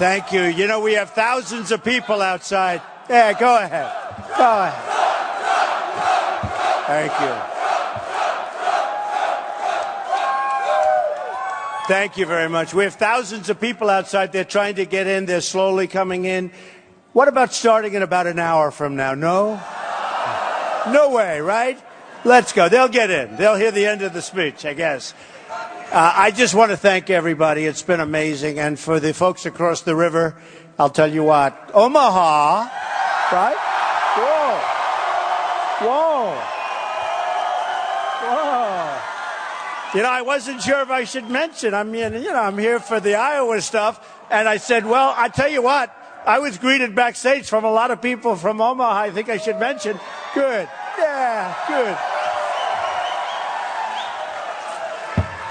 Thank you. You know, we have thousands of people outside. Yeah, go ahead. Go ahead. Thank you. Thank you very much. We have thousands of people outside. They're trying to get in. They're slowly coming in. What about starting in about an hour from now? No? No way, right? Let's go. They'll get in. They'll hear the end of the speech, I guess. I just want to thank everybody. It's been amazing. And for the folks across the river, I'll tell you what. Omaha, right? Whoa. Whoa. Whoa. You know, I wasn't sure if I should mention. I mean, you know, I'm here for the Iowa stuff. And I said, well, I tell you what. I was greeted backstage from a lot of people from Omaha. I think I should mention. Good. Yeah, good.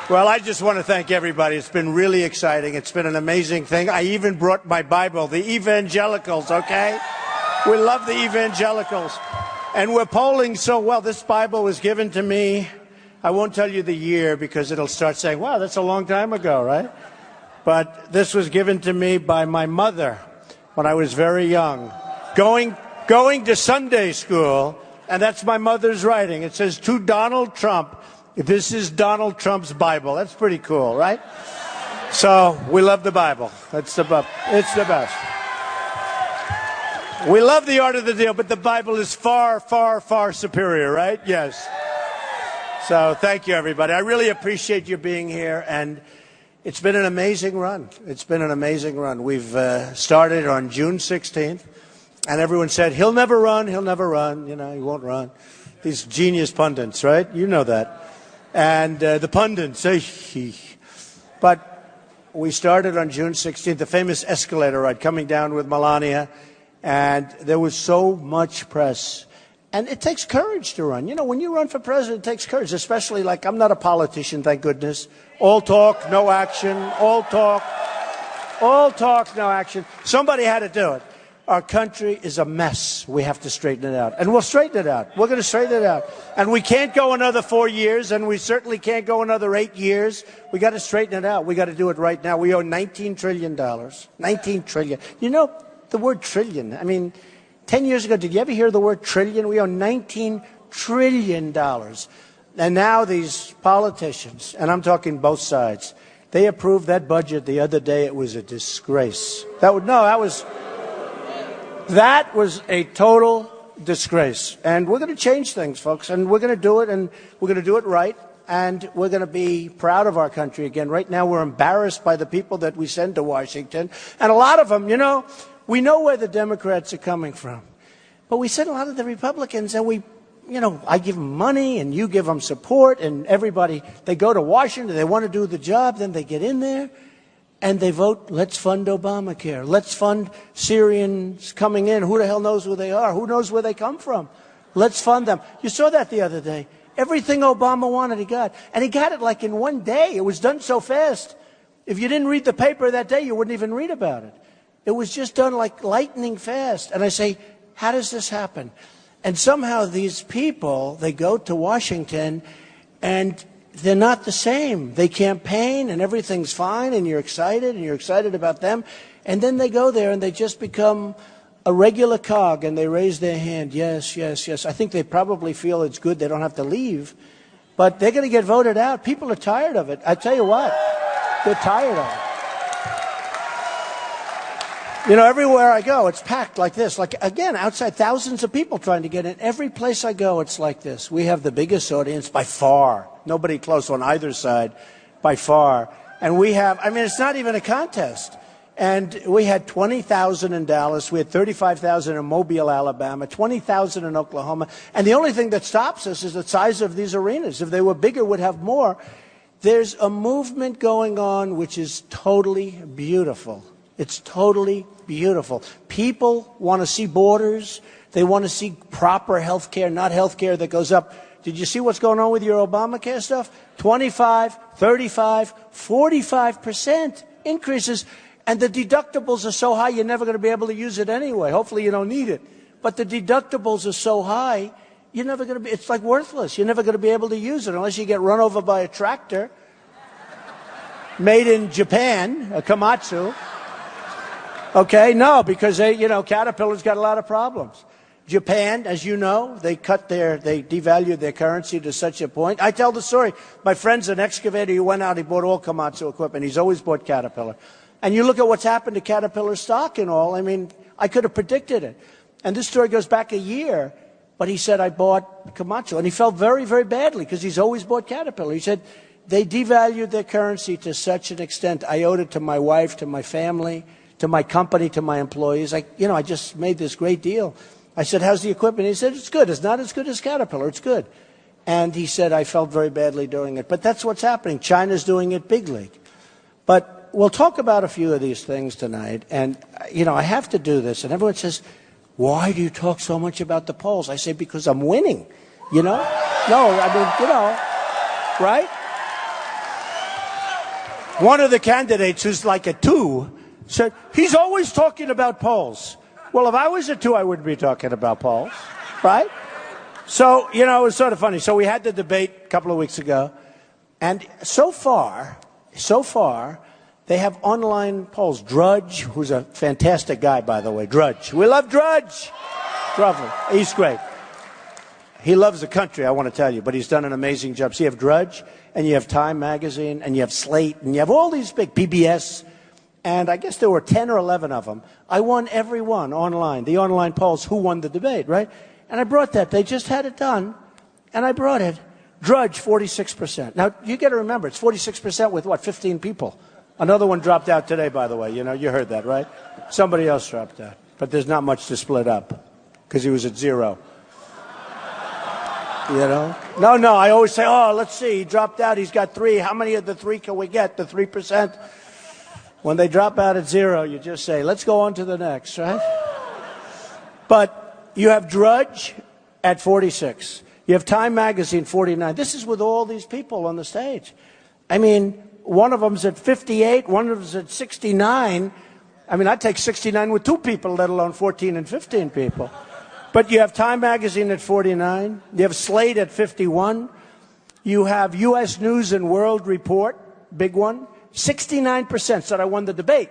Well, I just want to thank everybody. It's been really exciting. It's been an amazing thing. I even brought my Bible, the evangelicals, okay? We love the evangelicals. And we're polling so well. This Bible was given to me. I won't tell you the year because it'll start saying, wow, that's a long time ago, right? But this was given to me by my mother when I was very young, going to Sunday school, and that's my mother's writing. It says, to Donald Trump. This is Donald Trump's Bible. That's pretty cool, right? So we love the Bible. It's the best. We love the art of the deal, but the Bible is far, far, far superior, right? Yes. So thank you, everybody. I really appreciate you being here, and it's been an amazing run. It's been an amazing run. We've started on June 16th, and everyone said, he'll never run, he'll never run. You know, he won't run. These genius pundits, right? You know that. And the pundits, but we started on June 16th, the famous escalator ride coming down with Melania, and there was so much press. And it takes courage to run. You know, when you run for president, it takes courage, especially like I'm not a politician, thank goodness. All talk, no action. All talk, no action. Somebody had to do it. Our country is a mess. We have to straighten it out. And we'll straighten it out. We're going to straighten it out. And we can't go another 4 years, and we certainly can't go another 8 years. We got to straighten it out. We got to do it right now. We owe $19 trillion. $19 trillion. You know, the word trillion. I mean, 10 years ago, did you ever hear the word trillion? We owe $19 trillion. And now these politicians, and I'm talking both sides, they approved that budget the other day. It was a disgrace. That was a total disgrace. And we're going to change things, folks. And we're going to do it, and we're going to do it right. And we're going to be proud of our country again. Right now, we're embarrassed by the people that we send to Washington. And a lot of them, you know, we know where the Democrats are coming from. But we send a lot of the Republicans, and I give them money, and you give them support, and everybody, they go to Washington, they want to do the job, then they get in there. And they vote, let's fund Obamacare. Let's fund Syrians coming in. Who the hell knows who they are? Who knows where they come from? Let's fund them. You saw that the other day. Everything Obama wanted, he got. And he got it like in one day. It was done so fast. If you didn't read the paper that day, you wouldn't even read about it. It was just done like lightning fast. And I say, how does this happen? And somehow these people, they go to Washington and they're not the same. They campaign and everything's fine and you're excited about them. And then they go there and they just become a regular cog and they raise their hand. Yes, yes, yes. I think they probably feel it's good. They don't have to leave. But they're going to get voted out. People are tired of it. I tell you what, they're tired of it. You know, everywhere I go, it's packed like this. Like, again, outside, thousands of people trying to get in. Every place I go, it's like this. We have the biggest audience by far. Nobody close on either side by far. And we have, I mean, it's not even a contest. And we had 20,000 in Dallas. We had 35,000 in Mobile, Alabama, 20,000 in Oklahoma. And the only thing that stops us is the size of these arenas. If they were bigger, we'd have more. There's a movement going on which is totally beautiful. It's totally beautiful. People want to see borders. They want to see proper health care, not health care that goes up. Did you see what's going on with your Obamacare stuff? 25, 35, 45% increases. And the deductibles are so high, you're never going to be able to use it anyway. Hopefully you don't need it. But the deductibles are so high, you're never going to be, it's like worthless. You're never going to be able to use it unless you get run over by a tractor made in Japan, a Komatsu. Okay, no, because Caterpillar's got a lot of problems. Japan, as you know, they devalued their currency to such a point. I tell the story. My friend's an excavator. He went out, he bought all Komatsu equipment. He's always bought Caterpillar. And you look at what's happened to Caterpillar stock and all. I mean, I could have predicted it. And this story goes back a year. But he said, I bought Komatsu. And he felt very, very badly because he's always bought Caterpillar. He said, they devalued their currency to such an extent. I owed it to my wife, to my family, to my company, to my employees. I just made this great deal. I said, how's the equipment? He said, it's good. It's not as good as Caterpillar. It's good. And he said, I felt very badly doing it. But that's what's happening. China's doing it big league. But we'll talk about a few of these things tonight. And, I have to do this. And everyone says, why do you talk so much about the polls? I say, because I'm winning, No, right? One of the candidates who's like a 2 said, he's always talking about polls. Well, if I was a 2, I wouldn't be talking about polls, right? So, it was sort of funny. So we had the debate a couple of weeks ago. And so far, they have online polls. Drudge, who's a fantastic guy, by the way. Drudge. We love Drudge. He's great. He loves the country, I want to tell you, but he's done an amazing job. So you have Drudge, and you have Time Magazine, and you have Slate, and you have all these big PBS. And I guess there were 10 or 11 of them. I won every one online, the online polls, who won the debate, right? And I brought that. They just had it done, and I brought it. Drudge, 46%. Now, you got to remember, it's 46% with, 15 people. Another one dropped out today, by the way. You heard that, right? Somebody else dropped out. But there's not much to split up, because he was at 0. No, I always say, let's see, he dropped out, he's got 3. How many of the 3 can we get, the 3%? When they drop out at 0, you just say, let's go on to the next, right? But you have Drudge at 46. You have Time Magazine, 49. This is with all these people on the stage. I mean, one of them's at 58, one of them's at 69. I mean, I'd take 69 with 2 people, let alone 14 and 15 people. But you have Time Magazine at 49. You have Slate at 51. You have U.S. News and World Report, big one. 69% said I won the debate.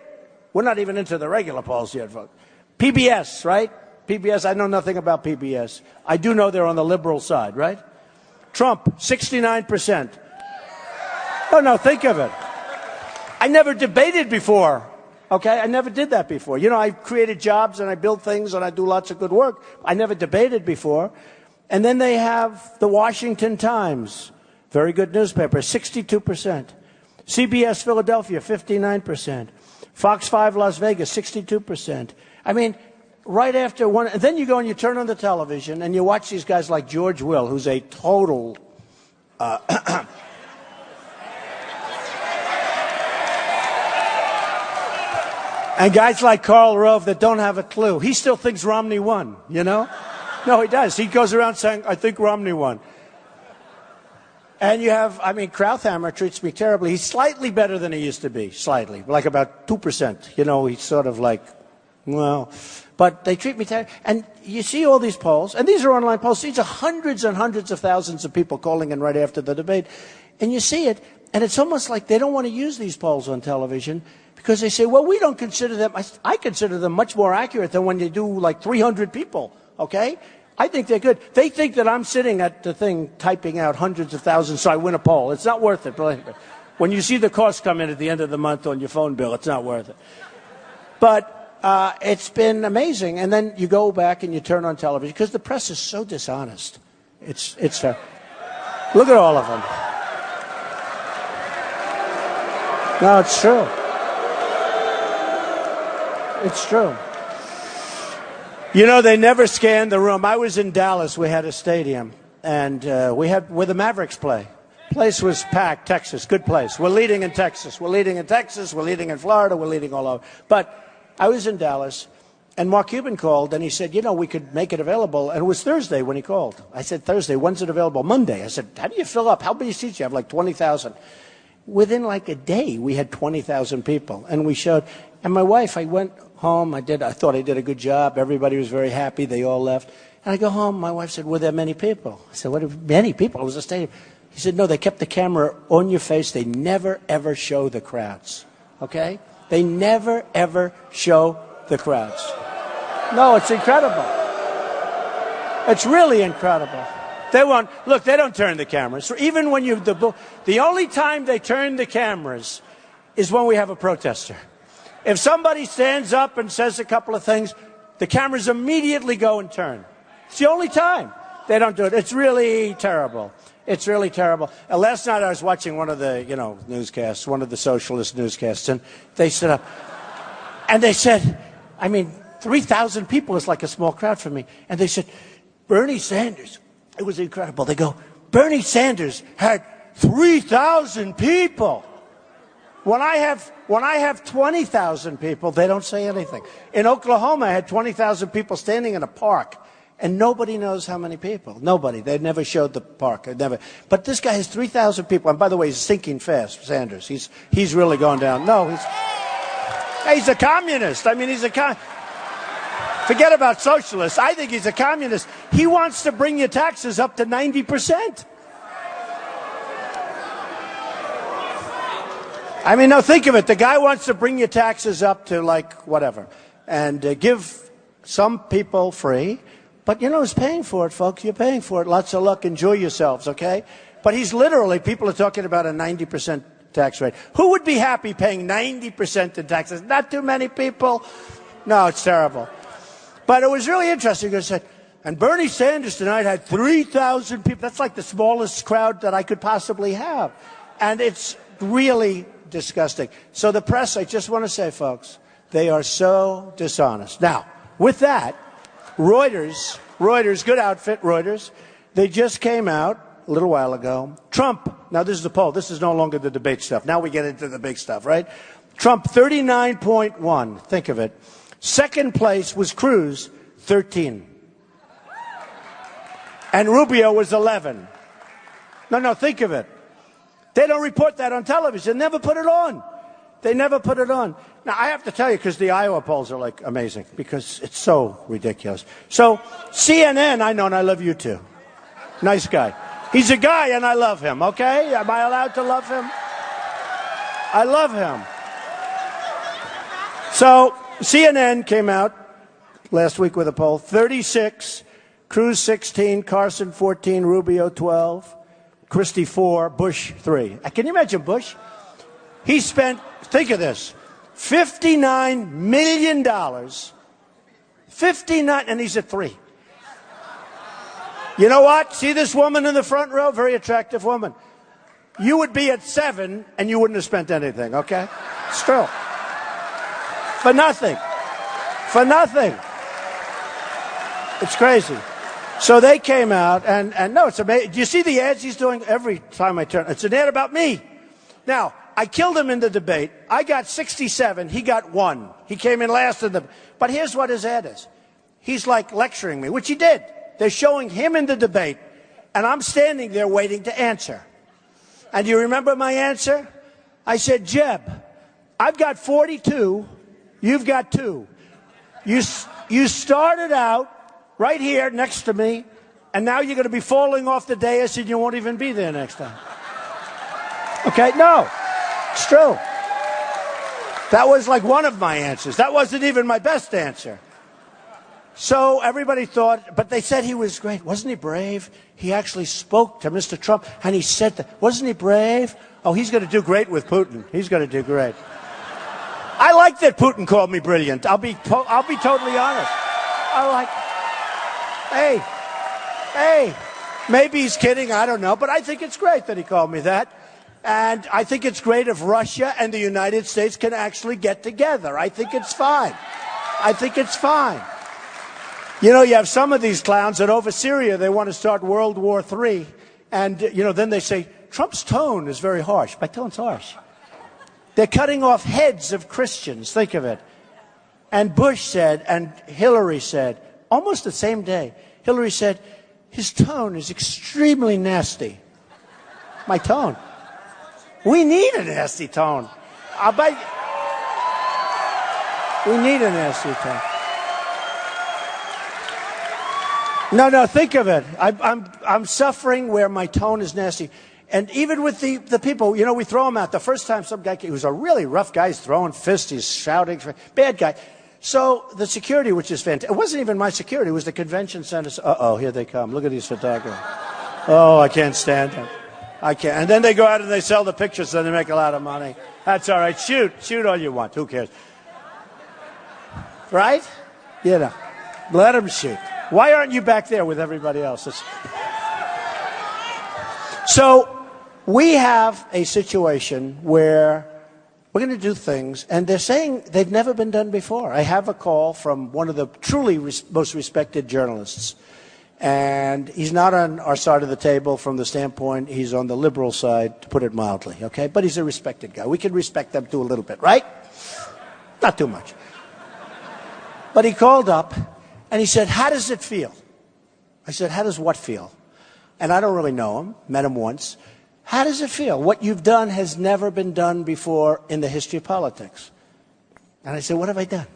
We're not even into the regular polls yet, folks. PBS, right? PBS, I know nothing about PBS. I do know they're on the liberal side, right? Trump, 69%. Oh, no, think of it. I never debated before, okay? I never did that before. I created jobs and I build things and I do lots of good work. I never debated before. And then they have the Washington Times, very good newspaper, 62%. CBS Philadelphia, 59%. Fox 5 Las Vegas, 62%. I mean, right after one, and then you go and you turn on the television and you watch these guys like George Will, who's a total, and guys like Karl Rove that don't have a clue. He still thinks Romney won, No, he does. He goes around saying, I think Romney won. And you have, Krauthammer treats me terribly. He's slightly better than he used to be, slightly, like about 2%. He's sort of like, well, but they treat me terribly. And you see all these polls, and these are online polls. These are hundreds and hundreds of thousands of people calling in right after the debate. And you see it, and it's almost like they don't want to use these polls on television because they say, well, we don't consider them, I consider them much more accurate than when you do like 300 people, okay? I think they're good. They think that I'm sitting at the thing typing out hundreds of thousands so I win a poll. It's not worth it, believe me. When you see the cost come in at the end of the month on your phone bill, it's not worth it. But it's been amazing. And then you go back and you turn on television because the press is so dishonest. It's look at all of them. No, it's true. It's true. They never scanned the room. I was in Dallas. We had a stadium, and where the Mavericks play. Place was packed. Texas, good place. We're leading in Texas. We're leading in Texas. We're leading in Florida. We're leading all over. But I was in Dallas, and Mark Cuban called, and he said, we could make it available. And it was Thursday when he called. I said, Thursday. When's it available? Monday. I said, how do you fill up? How many seats do you have? Like 20,000. Within like a day, we had 20,000 people, and we showed. And my wife, I went home. I thought I did a good job. Everybody was very happy. They all left. And I go home. My wife said, were there many people? I said, many people? It was a stadium. He said, no, they kept the camera on your face. They never, ever show the crowds. Okay? They never, ever show the crowds. No, it's incredible. It's really incredible. They won't look. They don't turn the cameras. Even when the only time they turn the cameras is when we have a protester. If somebody stands up and says a couple of things, the cameras immediately go and turn. It's the only time they don't do it. It's really terrible. It's really terrible. Last night I was watching one of the newscasts, one of the socialist newscasts, and they stood up and they said, 3,000 people is like a small crowd for me, and they said, Bernie Sanders. It was incredible. They go, Bernie Sanders had 3,000 people. When I have 20,000 people, they don't say anything. In Oklahoma, I had 20,000 people standing in a park, and nobody knows how many people. Nobody. They never showed the park. Never. But this guy has 3,000 people. And by the way, he's sinking fast, Sanders. He's really going down. No, he's a communist. Forget about socialists. I think he's a communist. He wants to bring your taxes up to 90%. No, think of it. The guy wants to bring your taxes up to whatever and give some people free. But who's paying for it, folks? You're paying for it. Lots of luck. Enjoy yourselves, okay? But people are talking about a 90% tax rate. Who would be happy paying 90% in taxes? Not too many people. No, it's terrible. But it was really interesting. I said, and Bernie Sanders tonight had 3,000 people. That's like the smallest crowd that I could possibly have. And it's really disgusting. So the press, I just want to say, folks, they are so dishonest. Now, with that, Reuters, good outfit, Reuters, they just came out a little while ago. Trump, now this is the poll. This is no longer the debate stuff. Now we get into the big stuff, right? Trump, 39.1. Think of it. Second place was Cruz, 13. And Rubio was 11. No, think of it. They don't report that on television. They never put it on. They never put it on. Now, I have to tell you, because the Iowa polls are amazing, because it's so ridiculous. So, CNN, I know, and I love you too. Nice guy. He's a guy, and I love him, okay? Am I allowed to love him? I love him. So, CNN came out last week with a poll. 36, Cruz 16, Carson 14, Rubio 12, Christie 4, Bush 3. Can you imagine Bush? He spent, think of this, $59 million. 59, and he's at 3. You know what? See this woman in the front row? Very attractive woman. You would be at 7, and you wouldn't have spent anything, okay? Still. For nothing. For nothing. It's crazy. So they came out, and no, it's amazing. Do you see the ads he's doing every time I turn? It's an ad about me. Now, I killed him in the debate. I got 67. He got 1. He came in last in the... But here's what his ad is. He's lecturing me, which he did. They're showing him in the debate, and I'm standing there waiting to answer. And you remember my answer? I said, Jeb, I've got 42. You've got 2. You started out right here next to me, and now you're going to be falling off the dais, and you won't even be there next time. Okay? No. It's true. That was one of my answers. That wasn't even my best answer. So everybody thought, but they said he was great. Wasn't he brave? He actually spoke to Mr. Trump, and he said that. Wasn't he brave? Oh, he's going to do great with Putin. He's going to do great. I like that Putin called me brilliant. I'll be totally honest. Hey, maybe he's kidding. I don't know. But I think it's great that he called me that. And I think it's great if Russia and the United States can actually get together. I think it's fine. I think it's fine. You have some of these clowns that over Syria, they want to start World War III. And, then they say, Trump's tone is very harsh. My tone's harsh. They're cutting off heads of Christians. Think of it. And Bush said, and Hillary said, almost the same day, Hillary said, his tone is extremely nasty. My tone. We need a nasty tone. I'll bet we need a nasty tone. No, think of it. I'm suffering where my tone is nasty. And even with the people, we throw them out. The first time some guy came, he was a really rough guy. He's throwing fists. He's shouting. Bad guy. So the security, which is fantastic, it wasn't even my security, it was the convention center. Uh-oh, here they come. Look at these photographers. Oh, I can't stand them. I can't. And then they go out and they sell the pictures, so they make a lot of money. That's all right. Shoot all you want. Who cares? Right? You know, let them shoot. Why aren't you back there with everybody else? So we have a situation where we're going to do things, and they're saying they've never been done before. I have a call from one of the truly most respected journalists, and he's not on our side of the table from the standpoint he's on the liberal side, to put it mildly, okay? But he's a respected guy. We can respect them too a little bit, right? Not too much. But he called up, and he said, how does it feel? I said, how does what feel? And I don't really know him, met him once. How does it feel? What you've done has never been done before in the history of politics. And I said, what have I done?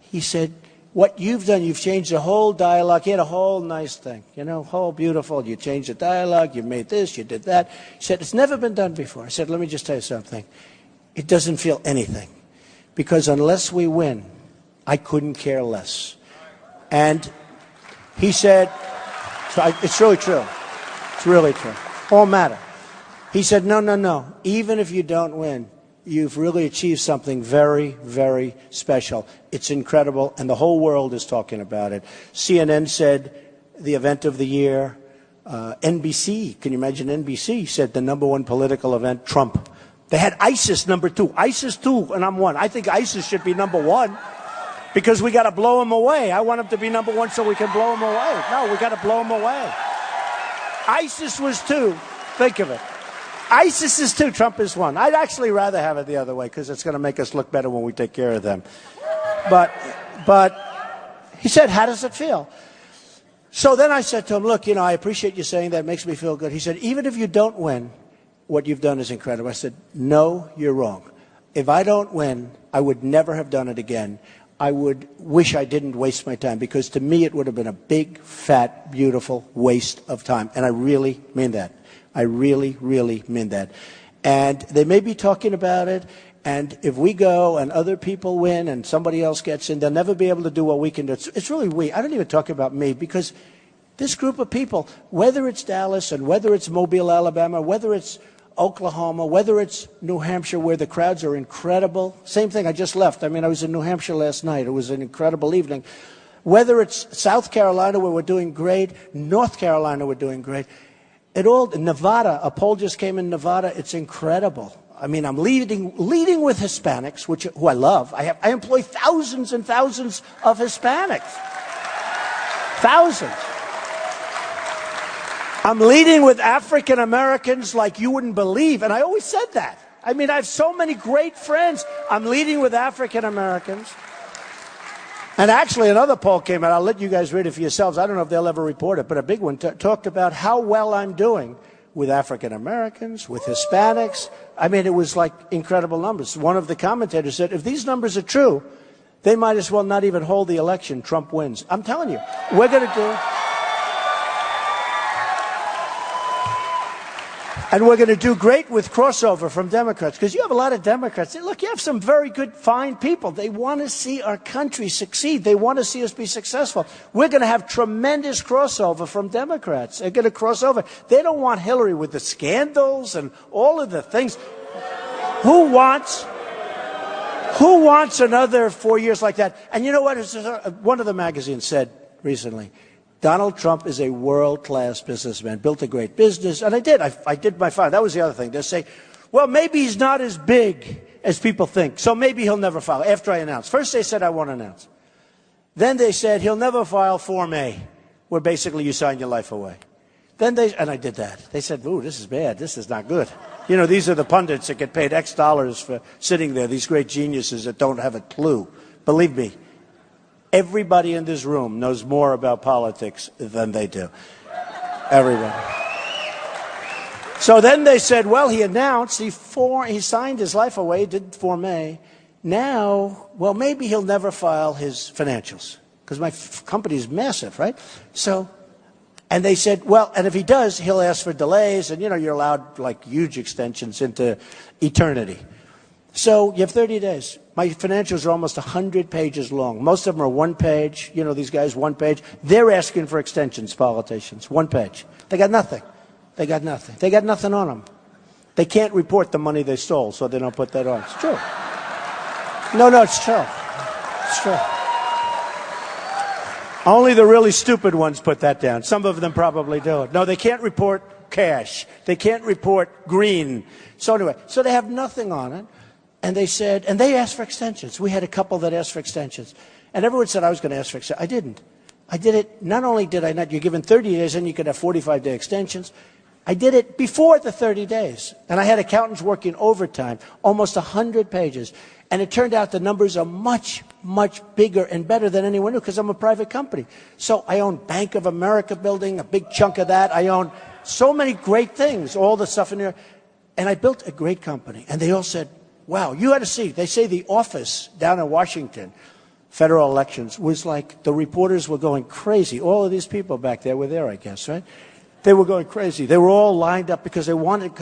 He said, what you've done, you've changed the whole dialogue. He had a whole nice thing, you know, whole beautiful. You changed the dialogue, you made this, you did that. He said, it's never been done before. I said, let me just tell you something. It doesn't feel anything. Because unless we win, I couldn't care less. And he said, it's really true. It's really true. All matter. He said, no. Even if you don't win, you've really achieved something very, very special. It's incredible, and the whole world is talking about it. CNN said the event of the year. NBC, can you imagine NBC, said the #1 political event, Trump. They had ISIS #2. ISIS 2, and I'm 1. I think ISIS should be #1 because we got to blow them away. I want them to be #1 so we can blow them away. No, we got to blow them away. ISIS was 2. Think of it. ISIS is 2, Trump is 1. I'd actually rather have it the other way because it's going to make us look better when we take care of them. But he said, how does it feel? So then I said to him, look, you know, I appreciate you saying that. It makes me feel good. He said, even if you don't win, what you've done is incredible. I said, no, you're wrong. If I don't win, I would never have done it again. I would wish I didn't waste my time because to me it would have been a big, fat, beautiful waste of time. And I really mean that. I really, really mean that. And they may be talking about it, and if we go and other people win and somebody else gets in, they'll never be able to do what we can do. It's really we. I don't even talk about me because this group of people, whether it's Dallas and whether it's Mobile, Alabama, whether it's Oklahoma, whether it's New Hampshire where the crowds are incredible. Same thing, I just left. I mean, I was in New Hampshire last night. It was an incredible evening. Whether it's South Carolina where we're doing great, North Carolina we're doing great. Nevada, a poll just came in Nevada. It's incredible. I mean, I'm leading with Hispanics, who I love. I employ thousands and thousands of Hispanics. Thousands. I'm leading with African Americans like you wouldn't believe, and I always said that. I mean, I have so many great friends. I'm leading with African Americans. And actually, another poll came out. I'll let you guys read it for yourselves. I don't know if they'll ever report it, but a big one talked about how well I'm doing with African Americans, with Hispanics. I mean, it was like incredible numbers. One of the commentators said, if these numbers are true, they might as well not even hold the election. Trump wins. I'm telling you, we're going to do... And we're going to do great with crossover from Democrats, because you have a lot of Democrats. Look, you have some very good, fine people. They want to see our country succeed. They want to see us be successful. We're going to have tremendous crossover from Democrats. They're going to cross over. They don't want Hillary with the scandals and all of the things. Who wants another 4 years like that? And you know what? One of the magazines said recently, Donald Trump is a world-class businessman, built a great business, and I did my file. That was the other thing. They say, well, maybe he's not as big as people think, so maybe he'll never file, after I announce. First they said I won't announce. Then they said he'll never file Form A, where basically you sign your life away. And I did that. They said, ooh, this is bad. This is not good. You know, these are the pundits that get paid X dollars for sitting there, these great geniuses that don't have a clue. Believe me. Everybody in this room knows more about politics than they do. Everybody. So then they said, well, he announced, he signed his life away, did Form A. Now, well, maybe he'll never file his financials, because my company is massive, right? So, and they said, well, and if he does, he'll ask for delays, and, you know, you're allowed, like, huge extensions into eternity. So you have 30 days. My financials are almost 100 pages long. Most of them are one page. You know, these guys, one page. They're asking for extensions, politicians. One page. They got nothing. They got nothing. They got nothing on them. They can't report the money they stole, so they don't put that on. It's true. No, it's true. It's true. Only the really stupid ones put that down. Some of them probably do it. No, they can't report cash. They can't report green. So anyway, so they have nothing on it. And they said, and they asked for extensions. We had a couple that asked for extensions. And everyone said I was going to ask for extensions. I didn't. I did it, not only did I not, you're given 30 days and you could have 45-day extensions. I did it before the 30 days. And I had accountants working overtime, almost 100 pages. And it turned out the numbers are much, much bigger and better than anyone knew because I'm a private company. So I own Bank of America building, a big chunk of that. I own so many great things, all the stuff in there. And I built a great company. And they all said, wow, you had to see. They say the office down in Washington, federal elections, was like the reporters were going crazy. All of these people back there were there, I guess, right? They were going crazy. They were all lined up because they wanted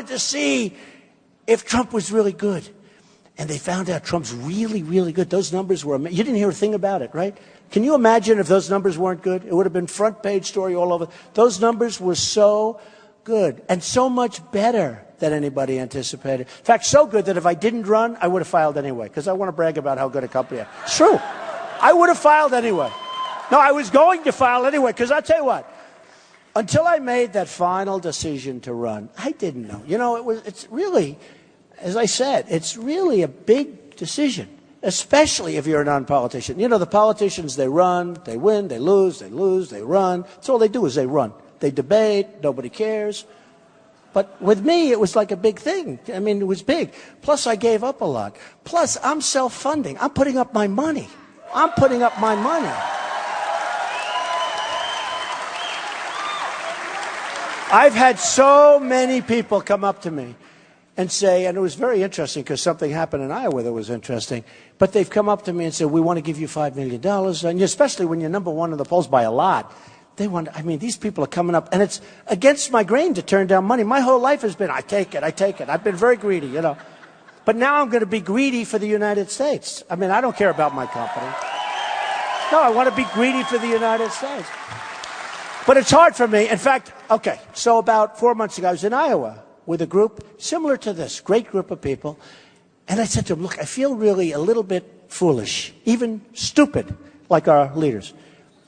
to see if Trump was really good. And they found out Trump's really, really good. Those numbers were, you didn't hear a thing about it, right? Can you imagine if those numbers weren't good? It would have been front page story all over. Those numbers were so good and so much better than anybody anticipated. In fact, so good that if I didn't run, I would have filed anyway, because I want to brag about how good a company I am. It's true. I would have filed anyway. No, I was going to file anyway, because I'll tell you what, until I made that final decision to run, I didn't know. You know, it's really, as I said, it's really a big decision, especially if you're a non-politician. You know, the politicians, they run, they win, they lose, they run. That's all they do is they run. They debate, nobody cares. But with me, it was like a big thing. I mean, it was big. Plus, I gave up a lot. Plus, I'm self-funding. I'm putting up my money. I'm putting up my money. I've had so many people come up to me and say, and it was very interesting because something happened in Iowa that was interesting, but they've come up to me and said, we want to give you $5 million, and especially when you're number one in the polls by a lot. They want, I mean, these people are coming up, and it's against my grain to turn down money. My whole life has been, I take it. I've been very greedy, you know. But now I'm going to be greedy for the United States. I mean, I don't care about my company. No, I want to be greedy for the United States. But it's hard for me. In fact, okay, so about 4 months ago, I was in Iowa with a group similar to this, great group of people. And I said to them, look, I feel really a little bit foolish, even stupid, like our leaders.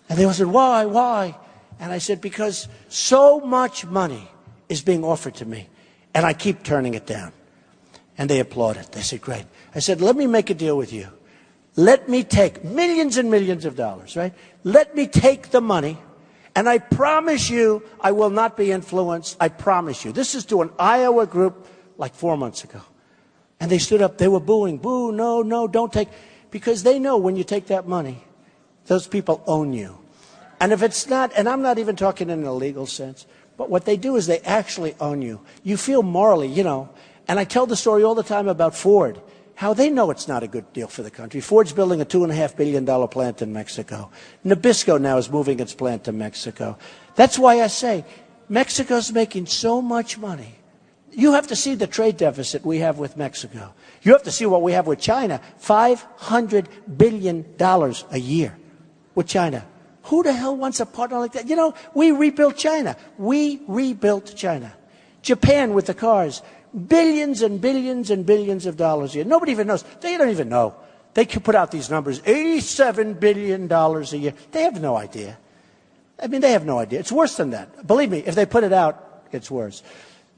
And they all said, why? And I said, because so much money is being offered to me, and I keep turning it down. And they applauded. They said, great. I said, let me make a deal with you. Let me take millions and millions of dollars, right? Let me take the money, and I promise you I will not be influenced. I promise you. This is to an Iowa group like 4 months ago. And they stood up. They were booing. Boo, no, don't take. Because they know when you take that money, those people own you. And if it's not, and I'm not even talking in a legal sense, but what they do is they actually own you. You feel morally, you know. And I tell the story all the time about Ford, how they know it's not a good deal for the country. Ford's building a $2.5 billion plant in Mexico. Nabisco now is moving its plant to Mexico. That's why I say Mexico's making so much money. You have to see the trade deficit we have with Mexico. You have to see what we have with China, $500 billion a year with China. Who the hell wants a partner like that? You know, we rebuilt China. Japan with the cars. Billions and billions and billions of dollars a year. Nobody even knows. They don't even know. They could put out these numbers, $87 billion a year. They have no idea. I mean, they have no idea. It's worse than that. Believe me, if they put it out, it's worse.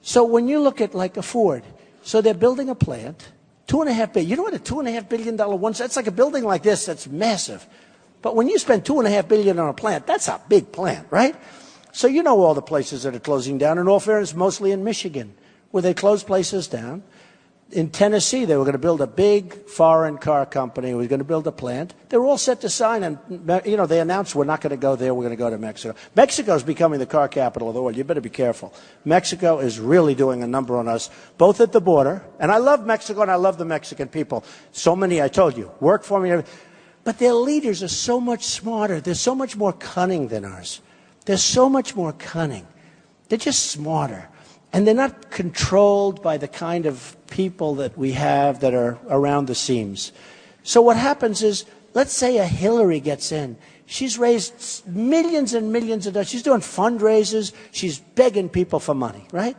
So when you look at like a Ford, so they're building a plant, $2.5 billion. You know what a $2.5 billion one? That's like a building like this. That's massive. But when you spend $2.5 billion on a plant, that's a big plant, right? So you know all the places that are closing down. In all fairness, mostly in Michigan, where they close places down. In Tennessee, they were going to build a big foreign car company. We were going to build a plant. They were all set to sign, and you know they announced we're not going to go there. We're going to go to Mexico. Mexico is becoming the car capital of the world. You better be careful. Mexico is really doing a number on us, both at the border. And I love Mexico, and I love the Mexican people. So many, I told you, work for me. But their leaders are so much smarter. They're so much more cunning than ours. They're so much more cunning. They're just smarter. And they're not controlled by the kind of people that we have that are around the seams. So what happens is, let's say a Hillary gets in. She's raised millions and millions of dollars. She's doing fundraisers. She's begging people for money, right?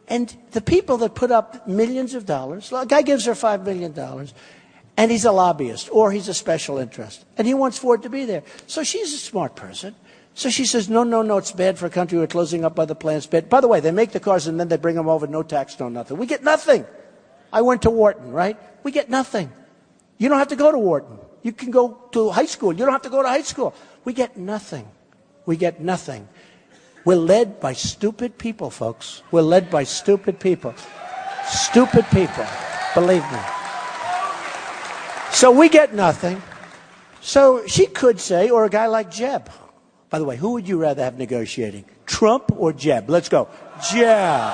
And the people that put up millions of dollars, a guy gives her $5 million, and he's a lobbyist or he's a special interest, and he wants Ford to be there. So she's a smart person. So she says, no, it's bad for a country. We're closing up other plants. Bad. By the way, they make the cars and then they bring them over, no tax, no nothing. We get nothing. I went to Wharton, right? We get nothing. You don't have to go to Wharton. You can go to high school. You don't have to go to high school. We get nothing. We get nothing. We're led by stupid people, folks. We're led by stupid people. Stupid people. Believe me. So we get nothing. So she could say, or a guy like Jeb. By the way, who would you rather have negotiating? Trump or Jeb? Let's go. Jeb.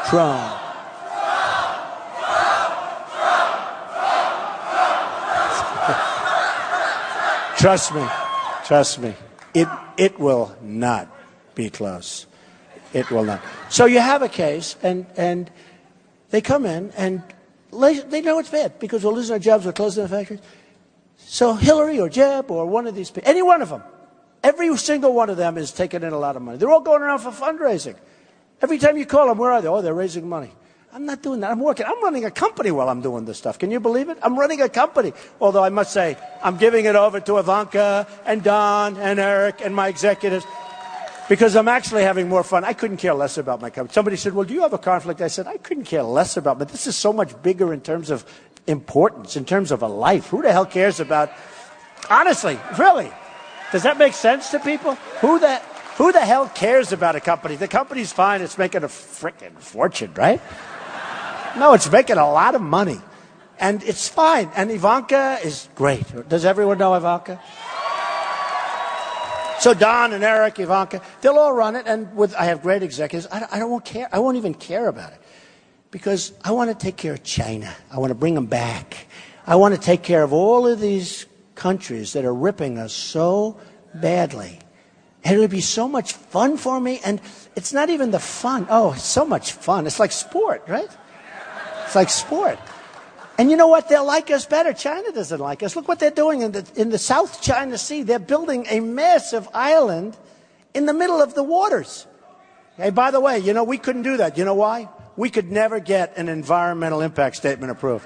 Trump. Trust me. It will not be close. It will not. So you have a case, and they come in, and they know it's bad because we're losing our jobs, we're closing the factories. So Hillary or Jeb or one of these people, any one of them, every single one of them is taking in a lot of money. They're all going around for fundraising. Every time you call them, where are they? Oh, they're raising money. I'm not doing that. I'm running a company while I'm doing this stuff. Can you believe it? I'm running a company. Although I must say, I'm giving it over to Ivanka and Don and Eric and my executives because I'm actually having more fun. I couldn't care less about my company. Somebody said, well, do you have a conflict? I said, I couldn't care less about, but this is so much bigger in terms of importance, in terms of a life. Who the hell cares about, honestly, really? Does that make sense to people? Who the hell cares about a company? The company's fine. It's making a frickin' fortune, right? No, it's making a lot of money. And it's fine. And Ivanka is great. Does everyone know Ivanka? So Don and Eric, Ivanka, they'll all run it. And I have great executives. I don't care. I won't even care about it. Because I want to take care of China. I want to bring them back. I want to take care of all of these countries that are ripping us so badly. And it would be so much fun for me. And it's not even the fun. Oh, it's so much fun. It's like sport, right? It's like sport. And you know what? They'll like us better. China doesn't like us. Look what they're doing in the South China Sea. They're building a massive island in the middle of the waters. Hey, by the way, we couldn't do that. You know why? We could never get an environmental impact statement approved.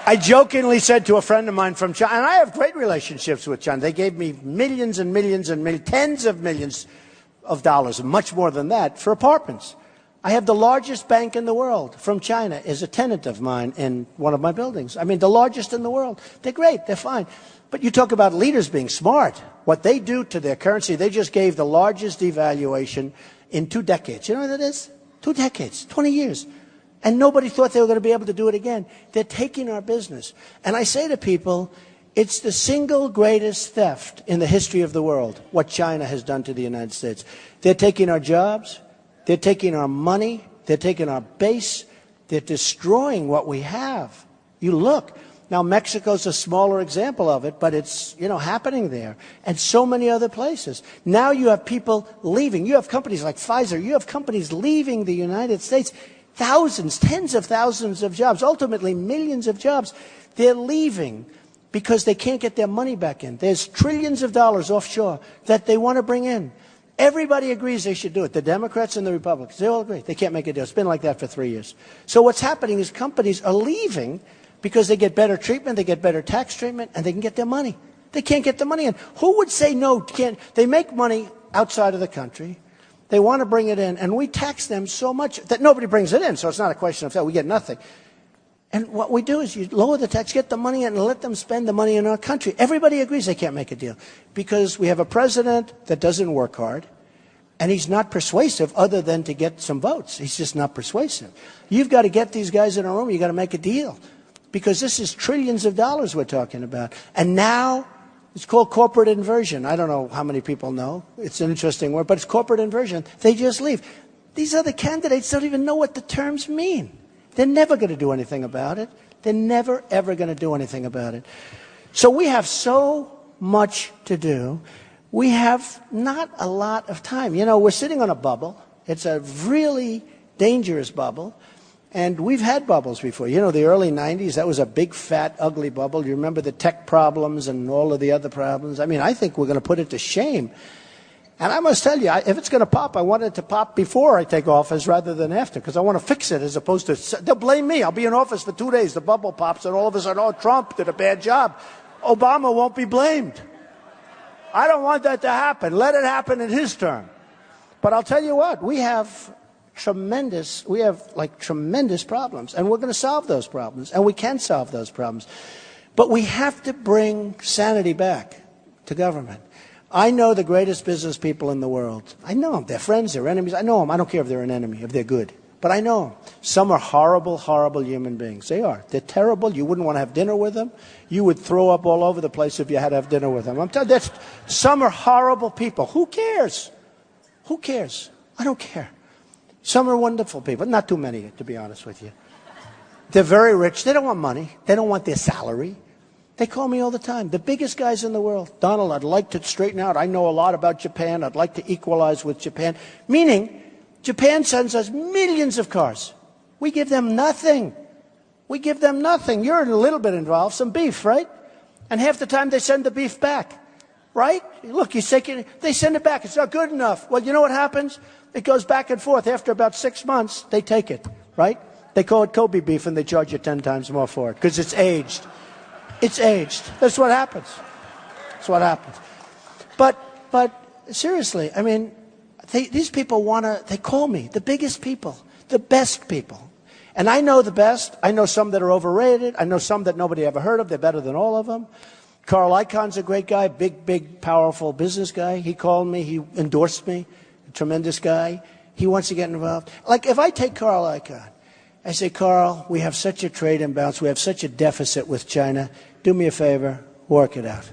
I jokingly said to a friend of mine from China, and I have great relationships with China. They gave me millions and millions and millions, tens of millions of dollars, much more than that, for apartments. I have the largest bank in the world from China is a tenant of mine in one of my buildings. I mean, the largest in the world. They're great. They're fine. But you talk about leaders being smart. What they do to their currency, they just gave the largest devaluation in 2 decades. You know what that is? 2 decades, 20 years. And nobody thought they were going to be able to do it again. They're taking our business. And I say to people, it's the single greatest theft in the history of the world, what China has done to the United States. They're taking our jobs. They're taking our money. They're taking our base. They're destroying what we have. You look. Now, Mexico's a smaller example of it, but it's, happening there. And so many other places. Now you have people leaving. You have companies like Pfizer. You have companies leaving the United States. Thousands, tens of thousands of jobs, ultimately millions of jobs. They're leaving because they can't get their money back in. There's trillions of dollars offshore that they want to bring in. Everybody agrees they should do it. The Democrats and the Republicans, they all agree. They can't make a deal. It's been like that for 3 years. So what's happening is companies are leaving because they get better treatment, they get better tax treatment, and they can get their money. They can't get the money in. Who would say no? Can't? They make money outside of the country. They want to bring it in, and we tax them so much that nobody brings it in, so it's not a question of that. We get nothing. And what we do is you lower the tax, get the money in, and let them spend the money in our country. Everybody agrees they can't make a deal because we have a president that doesn't work hard, and he's not persuasive other than to get some votes. He's just not persuasive. You've got to get these guys in a room. You've got to make a deal because this is trillions of dollars we're talking about. And now it's called corporate inversion. I don't know how many people know. It's an interesting word, but it's corporate inversion. They just leave. These other candidates don't even know what the terms mean. They're never going to do anything about it. They're never, ever going to do anything about it. So we have so much to do. We have not a lot of time. We're sitting on a bubble. It's a really dangerous bubble. And we've had bubbles before. You know, the early 90s, that was a big, fat, ugly bubble. You remember the tech problems and all of the other problems? I mean, I think we're going to put it to shame. And I must tell you, if it's going to pop, I want it to pop before I take office rather than after, because I want to fix it as opposed to, they'll blame me. I'll be in office for 2 days, the bubble pops, and all of a sudden, oh, Trump did a bad job. Obama won't be blamed. I don't want that to happen. Let it happen in his term. But I'll tell you what, we have tremendous problems, and we're going to solve those problems, and we can solve those problems. But we have to bring sanity back to government. I know the greatest business people in the world. I know them. They're friends, they're enemies. I know them. I don't care if they're an enemy, if they're good. But I know them. Some are horrible, horrible human beings. They are. They're terrible. You wouldn't want to have dinner with them. You would throw up all over the place if you had to have dinner with them. I'm telling you, some are horrible people. Who cares? Who cares? I don't care. Some are wonderful people. Not too many, to be honest with you. They're very rich. They don't want money. They don't want their salary. They call me all the time. The biggest guys in the world. Donald, I'd like to straighten out. I know a lot about Japan. I'd like to equalize with Japan. Meaning, Japan sends us millions of cars. We give them nothing. We give them nothing. You're a little bit involved. Some beef, right? And half the time they send the beef back. Right? Look, they send it back. It's not good enough. Well, you know what happens? It goes back and forth. After about 6 months, they take it. Right? They call it Kobe beef and they charge you 10 times more for it because it's aged. It's aged. That's what happens. That's what happens. But seriously, I mean, these people they call me the biggest people, the best people. And I know the best. I know some that are overrated. I know some that nobody ever heard of. They're better than all of them. Carl Icahn's a great guy, big, powerful business guy. He called me. He endorsed me. A tremendous guy. He wants to get involved. Like if I take Carl Icahn, I say, Carl, we have such a trade imbalance. We have such a deficit with China. Do me a favor, work it out.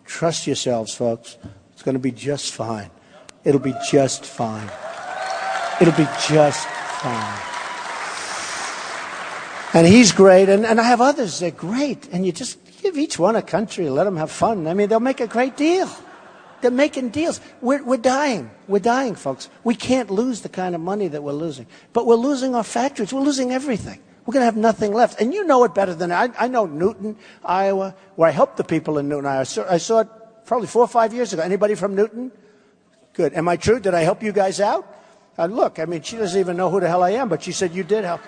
Trust yourselves, folks. It's going to be just fine. It'll be just fine. It'll be just fine. And he's great, and I have others. They're great. And you just give each one a country, let them have fun. I mean, they'll make a great deal. They're making deals. We're dying. We're dying, folks. We can't lose the kind of money that we're losing. But we're losing our factories. We're losing everything. We're going to have nothing left. And you know it better than I know Newton, Iowa, where I helped the people in Newton, Iowa. I saw it probably 4 or 5 years ago. Anybody from Newton? Good. Am I true? Did I help you guys out? Look, I mean, she doesn't even know who the hell I am, but she said you did help.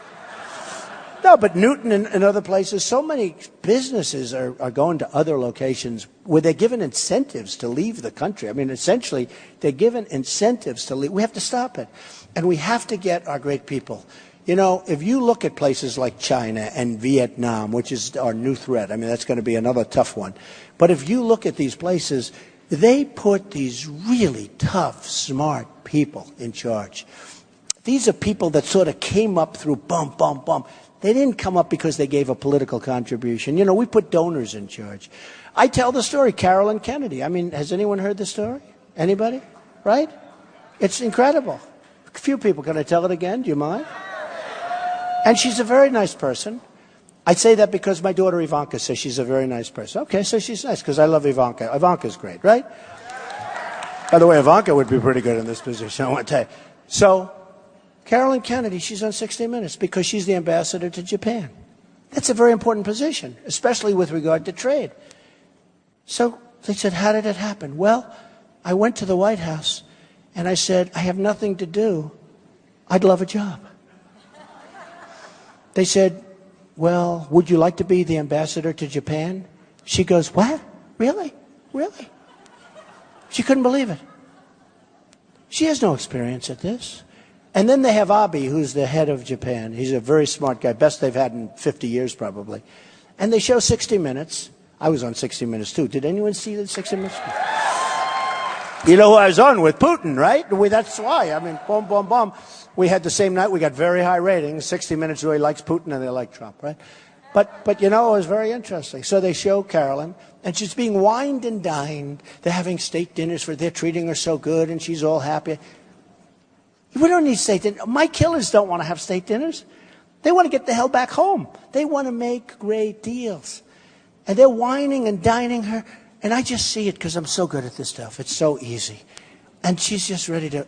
No, but Newton and other places, so many businesses are going to other locations where they're given incentives to leave the country. I mean, essentially, they're given incentives to leave. We have to stop it. And we have to get our great people. You know, if you look at places like China and Vietnam, which is our new threat, I mean, that's going to be another tough one. But if you look at these places, they put these really tough, smart people in charge. These are people that sort of came up through bump, bump, bump. They didn't come up because they gave a political contribution. You know, we put donors in charge. I tell the story, Carolyn Kennedy. I mean, has anyone heard the story? Anybody? Right? It's incredible. A few people. Can I tell it again? Do you mind? And she's a very nice person. I say that because my daughter Ivanka says she's a very nice person. Okay, so she's nice because I love Ivanka. Ivanka's great, right? By the way, Ivanka would be pretty good in this position, I want to tell you. So, Carolyn Kennedy, she's on 60 Minutes because she's the ambassador to Japan. That's a very important position, especially with regard to trade. So they said, how did it happen? Well, I went to the White House and I said, I have nothing to do. I'd love a job. They said, well, would you like to be the ambassador to Japan? She goes, what? Really? Really? She couldn't believe it. She has no experience at this. And then they have Abe, who's the head of Japan. He's a very smart guy, best they've had in 50 years probably. And they show 60 Minutes. I was on 60 Minutes too. Did anyone see the 60 Minutes? You know who I was on with? Putin, right? That's why. I mean, boom, boom, boom. We had the same night. We got very high ratings. 60 Minutes really likes Putin and they like Trump, right? But you know, it was very interesting. So they show Carolyn, and she's being wined and dined. They're having state dinners they're treating her so good, and she's all happy. We don't need state dinners. My killers don't want to have state dinners. They want to get the hell back home. They want to make great deals. And they're whining and dining her. And I just see it because I'm so good at this stuff. It's so easy. And she's just ready to,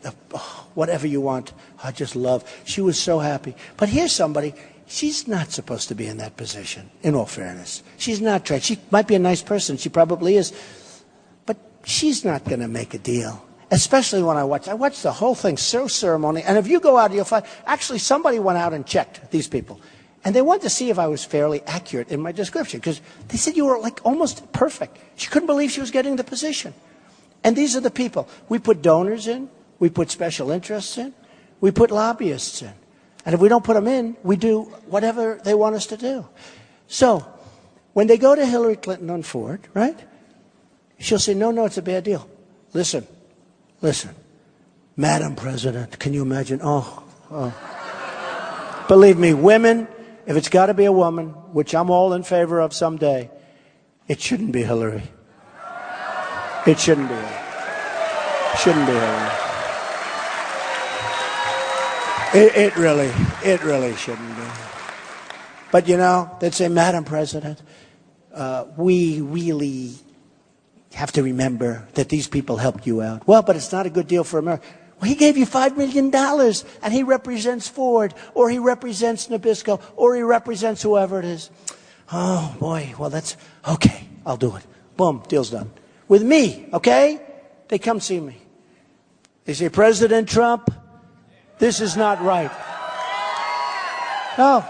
whatever you want, I just love. She was so happy. But here's somebody, she's not supposed to be in that position, in all fairness. She's not trying. She might be a nice person. She probably is. But she's not going to make a deal. Especially when I watched the whole thing, so ceremonial. And if you go out, you'll find, actually somebody went out and checked these people. And they wanted to see if I was fairly accurate in my description. Because they said you were like almost perfect. She couldn't believe she was getting the position. And these are the people. We put donors in. We put special interests in. We put lobbyists in. And if we don't put them in, we do whatever they want us to do. So when they go to Hillary Clinton on Ford, right, she'll say, no, it's a bad deal. Listen, Madam President, can you imagine? Oh. Believe me, women, if it's got to be a woman, which I'm all in favor of someday, it shouldn't be Hillary. It shouldn't be Hillary. Shouldn't be Hillary. It really shouldn't be. But you know, they'd say, Madam President, we really have to remember that these people helped you out. Well, but it's not a good deal for America. Well, he gave you $5 million, and he represents Ford, or he represents Nabisco, or he represents whoever it is. Oh, boy, well, that's, okay, I'll do it. Boom, deal's done. With me, okay? They come see me. They say, President Trump, this is not right. No.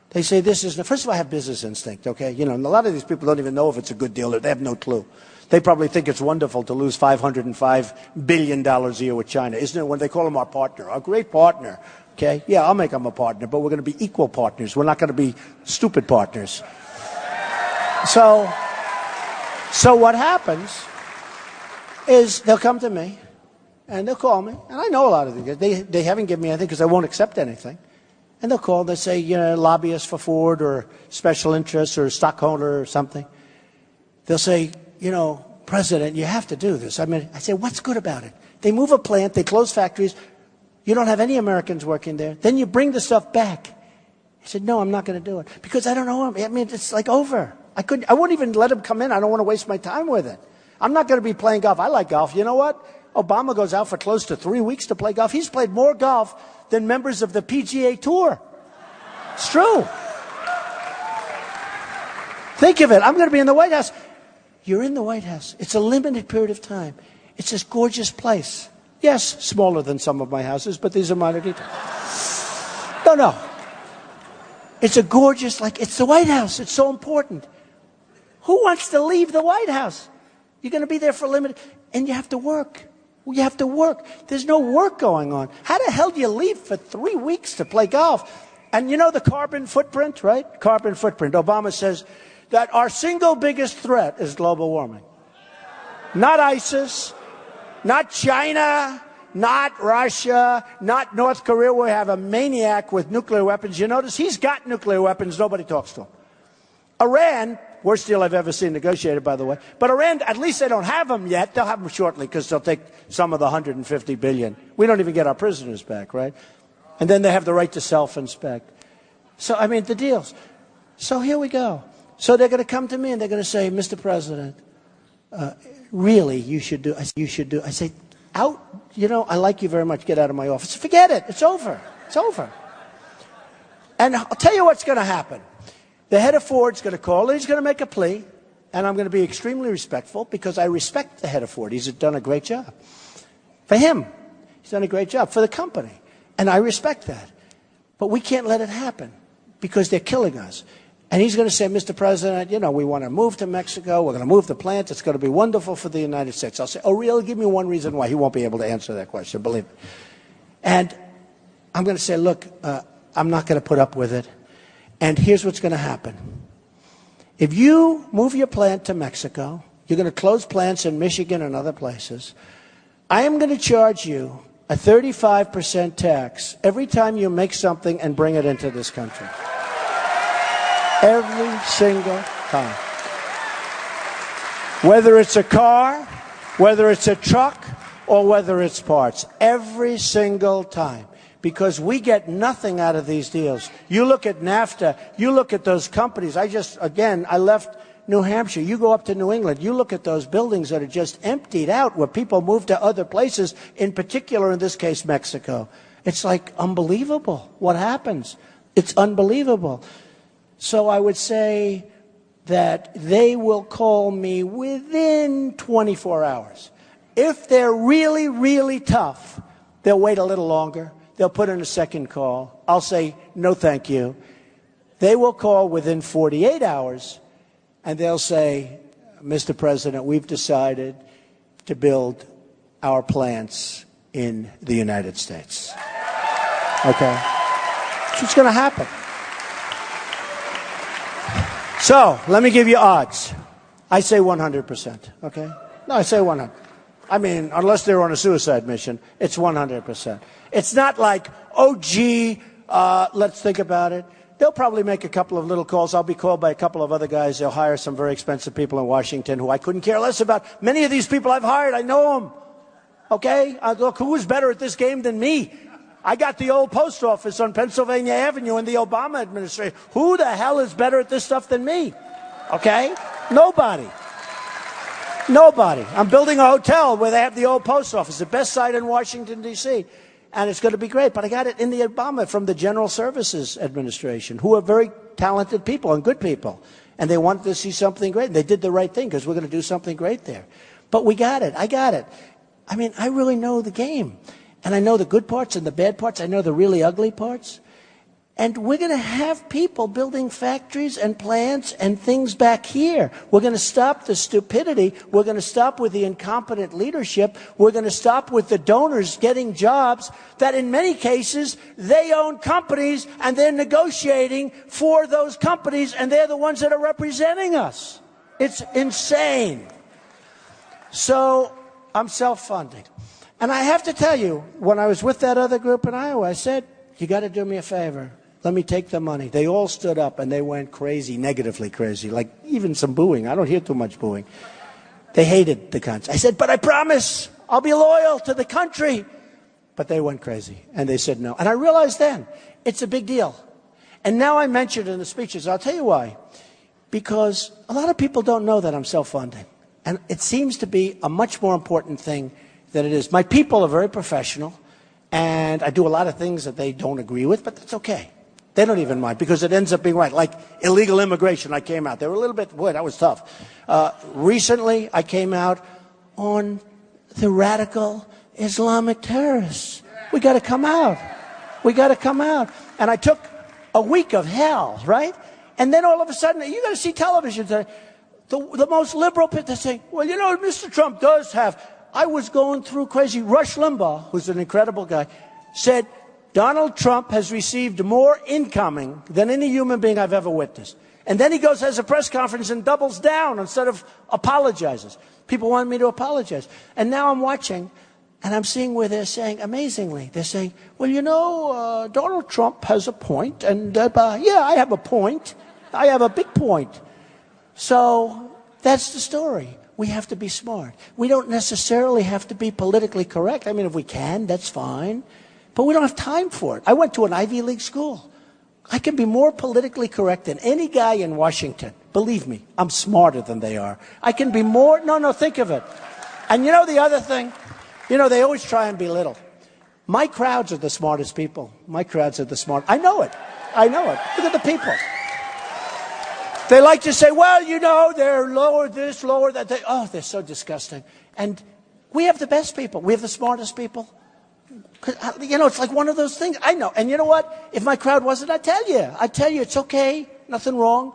They say this is, first of all, I have business instinct, okay? You know, and a lot of these people don't even know if it's a good deal. They have no clue. They probably think it's wonderful to lose $505 billion a year with China. Isn't it when they call him our partner? Our great partner, okay? Yeah, I'll make him a partner, but we're going to be equal partners. We're not going to be stupid partners. So what happens is they'll come to me, and they'll call me, and I know a lot of these guys. They haven't given me anything because I won't accept anything. And they'll call, they say, you know, lobbyist for Ford or special interest or stockholder or something. They'll say, you know, President, you have to do this. I mean, I say, what's good about it? They move a plant, they close factories. You don't have any Americans working there. Then you bring the stuff back. He said, no, I'm not going to do it because I don't know him. I mean, it's like over. I won't even let him come in. I don't want to waste my time with it. I'm not going to be playing golf. I like golf. You know what? Obama goes out for close to 3 weeks to play golf. He's played more golf than members of the PGA Tour. It's true. Think of it. I'm going to be in the White House. You're in the White House. It's a limited period of time. It's this gorgeous place. Yes, smaller than some of my houses, but these are minor details. No. It's a gorgeous, it's the White House. It's so important. Who wants to leave the White House? You're going to be there for a limited, and you have to work. You have to work. There's no work going on. How the hell do you leave for 3 weeks to play golf? And you know the carbon footprint, right? Carbon footprint. Obama says that our single biggest threat is global warming. Not ISIS, not China, not Russia, not North Korea, where we have a maniac with nuclear weapons. You notice he's got nuclear weapons. Nobody talks to him. Iran, worst deal I've ever seen negotiated, by the way. But Iran, at least they don't have them yet. They'll have them shortly because they'll take some of the $150 billion. We don't even get our prisoners back, right? And then they have the right to self-inspect. So, I mean, the deals. So here we go. So they're going to come to me and they're going to say, Mr. President, really, you should do. I say, out, you know, I like you very much. Get out of my office. Forget it. It's over. It's over. And I'll tell you what's going to happen. The head of Ford's going to call and he's going to make a plea. And I'm going to be extremely respectful because I respect the head of Ford. He's done a great job. For him, he's done a great job. For the company. And I respect that. But we can't let it happen because they're killing us. And he's going to say, Mr. President, you know, we want to move to Mexico. We're going to move the plant. It's going to be wonderful for the United States. I'll say, oh, really? Give me one reason why. He won't be able to answer that question, believe me. And I'm going to say, look, I'm not going to put up with it. And here's what's going to happen. If you move your plant to Mexico, you're going to close plants in Michigan and other places. I am going to charge you a 35% tax every time you make something and bring it into this country. Every single time. Whether it's a car, whether it's a truck, or whether it's parts. Every single time. because we get nothing out of these deals. You look at NAFTA, you look at those companies. I left New Hampshire. You go up to New England, you look at those buildings that are just emptied out where people move to other places, in particular, in this case, Mexico. It's like unbelievable what happens. It's unbelievable. So I would say that they will call me within 24 hours. If they're really, really tough, they'll wait a little longer. They'll put in a second call. I'll say, no, thank you. They will call within 48 hours, and they'll say, Mr. President, we've decided to build our plants in the United States. Okay? That's what's going to happen. So, let me give you odds. I say 100%, okay? No, I say 100. I mean, unless they're on a suicide mission, it's 100%. It's not like, oh, gee, let's think about it. They'll probably make a couple of little calls. I'll be called by a couple of other guys. They'll hire some very expensive people in Washington who I couldn't care less about. Many of these people I've hired, I know them. Okay? Look, who is better at this game than me? I got the old post office on Pennsylvania Avenue in the Obama administration. Who the hell is better at this stuff than me? Okay? Nobody. Nobody. I'm building a hotel where they have the old post office, the best site in Washington, D.C., and it's going to be great. But I got it in the Obama from the General Services Administration, who are very talented people and good people. And they wanted to see something great. And they did the right thing because we're going to do something great there. But we got it. I got it. I mean, I really know the game. And I know the good parts and the bad parts. I know the really ugly parts. And we're going to have people building factories and plants and things back here. We're going to stop the stupidity. We're going to stop with the incompetent leadership. We're going to stop with the donors getting jobs that in many cases, they own companies and they're negotiating for those companies and they're the ones that are representing us. It's insane. So I'm self-funding. And I have to tell you, when I was with that other group in Iowa, I said, you got to do me a favor. Let me take the money. They all stood up and they went crazy, negatively crazy, like even some booing. I don't hear too much booing. They hated the country. I said, but I promise I'll be loyal to the country. But they went crazy and they said no. And I realized then it's a big deal. And now I mentioned in the speeches, I'll tell you why. Because a lot of people don't know that I'm self-funding. And it seems to be a much more important thing than it is. My people are very professional. And I do a lot of things that they don't agree with, but that's okay. They don't even mind because it ends up being right. Like illegal immigration, I came out. They were a little bit, boy, that was tough. Recently, I came out on the radical Islamic terrorists. We got to come out. We got to come out. And I took a week of hell, right? And then all of a sudden, you got to see television today. The most liberal people, they say, well, you know, Mr. Trump does have. I was going through crazy. Rush Limbaugh, who's an incredible guy, said, Donald Trump has received more incoming than any human being I've ever witnessed. And then he goes, has a press conference and doubles down instead of apologizes. People want me to apologize. And now I'm watching, and I'm seeing where they're saying, amazingly, they're saying, well, you know, Donald Trump has a point. And, yeah, I have a point. I have a big point. So that's the story. We have to be smart. We don't necessarily have to be politically correct. I mean, if we can, that's fine. But we don't have time for it. I went to an Ivy League school. I can be more politically correct than any guy in Washington. Believe me, I'm smarter than they are. I can be more, no, think of it. And you know the other thing? You know, they always try and belittle. My crowds are the smartest people. My crowds are the smart. I know it. I know it. Look at the people. They like to say, well, you know, they're lower this, lower that. They're so disgusting. And we have the best people. We have the smartest people. You know, it's like one of those things. I know. And you know what? If my crowd wasn't, I'd tell you it's okay. Nothing wrong.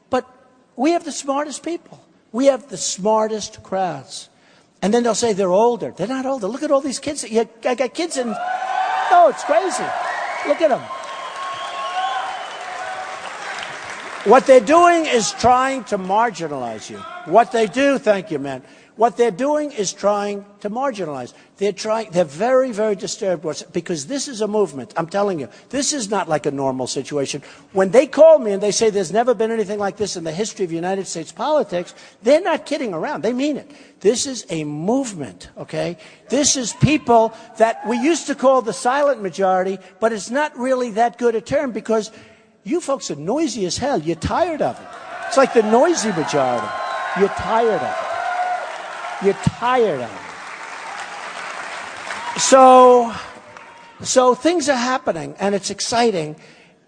But we have the smartest people. We have the smartest crowds. And then they'll say they're older. They're not older. Look at all these kids. I got kids in. No, it's crazy. Look at them. What they're doing is trying to marginalize you. What they do, thank you, man. What they're doing is trying to marginalize. They're very, very disturbed because this is a movement. I'm telling you, this is not like a normal situation. When they call me and they say there's never been anything like this in the history of United States politics, they're not kidding around. They mean it. This is a movement, okay? This is people that we used to call the silent majority, but it's not really that good a term because you folks are noisy as hell. You're tired of it. It's like the noisy majority. You're tired of it. You're tired of it. So things are happening, and it's exciting,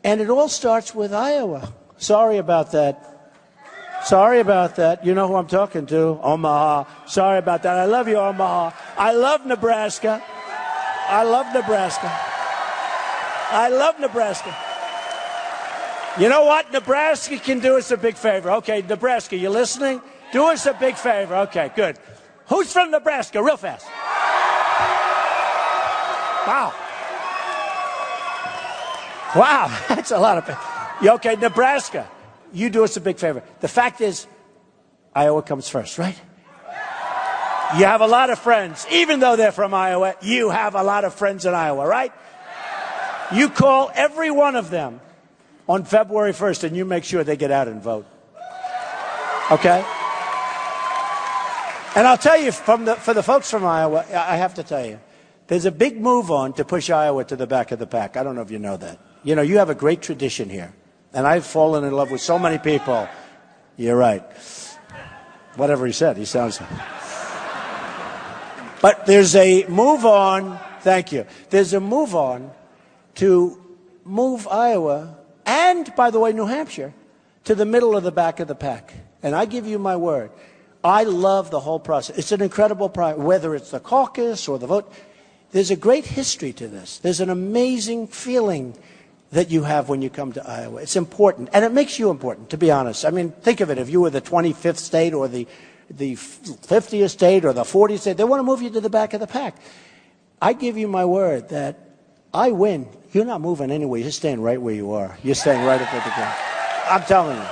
and it all starts with Iowa. Sorry about that. Sorry about that. You know who I'm talking to. Omaha. Sorry about that. I love you, Omaha. I love Nebraska. I love Nebraska. I love Nebraska. You know what? Nebraska can do us a big favor. Okay, Nebraska, you listening? Do us a big favor. Okay, good. Who's from Nebraska? Real fast. Wow. Wow, that's a lot of people. Okay, Nebraska, you do us a big favor. The fact is, Iowa comes first, right? You have a lot of friends. Even though they're from Iowa, you have a lot of friends in Iowa, right? You call every one of them on February 1st, and you make sure they get out and vote. Okay? And I'll tell you, for the folks from Iowa, I have to tell you, there's a big move on to push Iowa to the back of the pack. I don't know if you know that. You know, you have a great tradition here. And I've fallen in love with so many people. You're right. Whatever he said, he sounds... But there's a move on, thank you, there's a move on to move Iowa and, by the way, New Hampshire, to the middle of the back of the pack. And I give you my word, I love the whole process. It's an incredible process, whether it's the caucus or the vote. There's a great history to this. There's an amazing feeling that you have when you come to Iowa. It's important, and it makes you important, to be honest. I mean, think of it. If you were the 25th state or the 50th state or the 40th state, they want to move you to the back of the pack. I give you my word that I win. You're not moving anywhere. You're staying right where you are. You're staying right up at the ground. I'm telling you.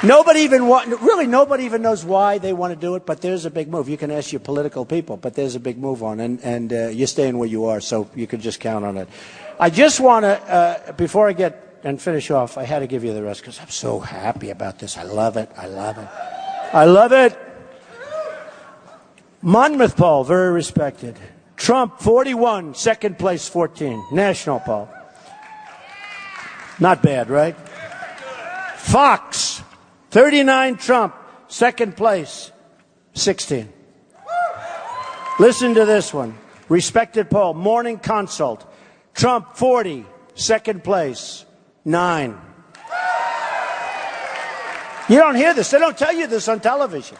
Nobody even knows why they want to do it, but there's a big move. You can ask your political people, but there's a big move on, and you're staying where you are, so you can just count on it. I just want to, before I get and finish off, I had to give you the rest because I'm so happy about this. I love it. I love it. I love it. Monmouth poll, very respected. Trump, 41, second place, 14. National poll. Not bad, right? Fox, 39 Trump, second place, 16. Listen to this one. Respected poll, Morning Consult. Trump, 40, second place, 9. You don't hear this. They don't tell you this on television.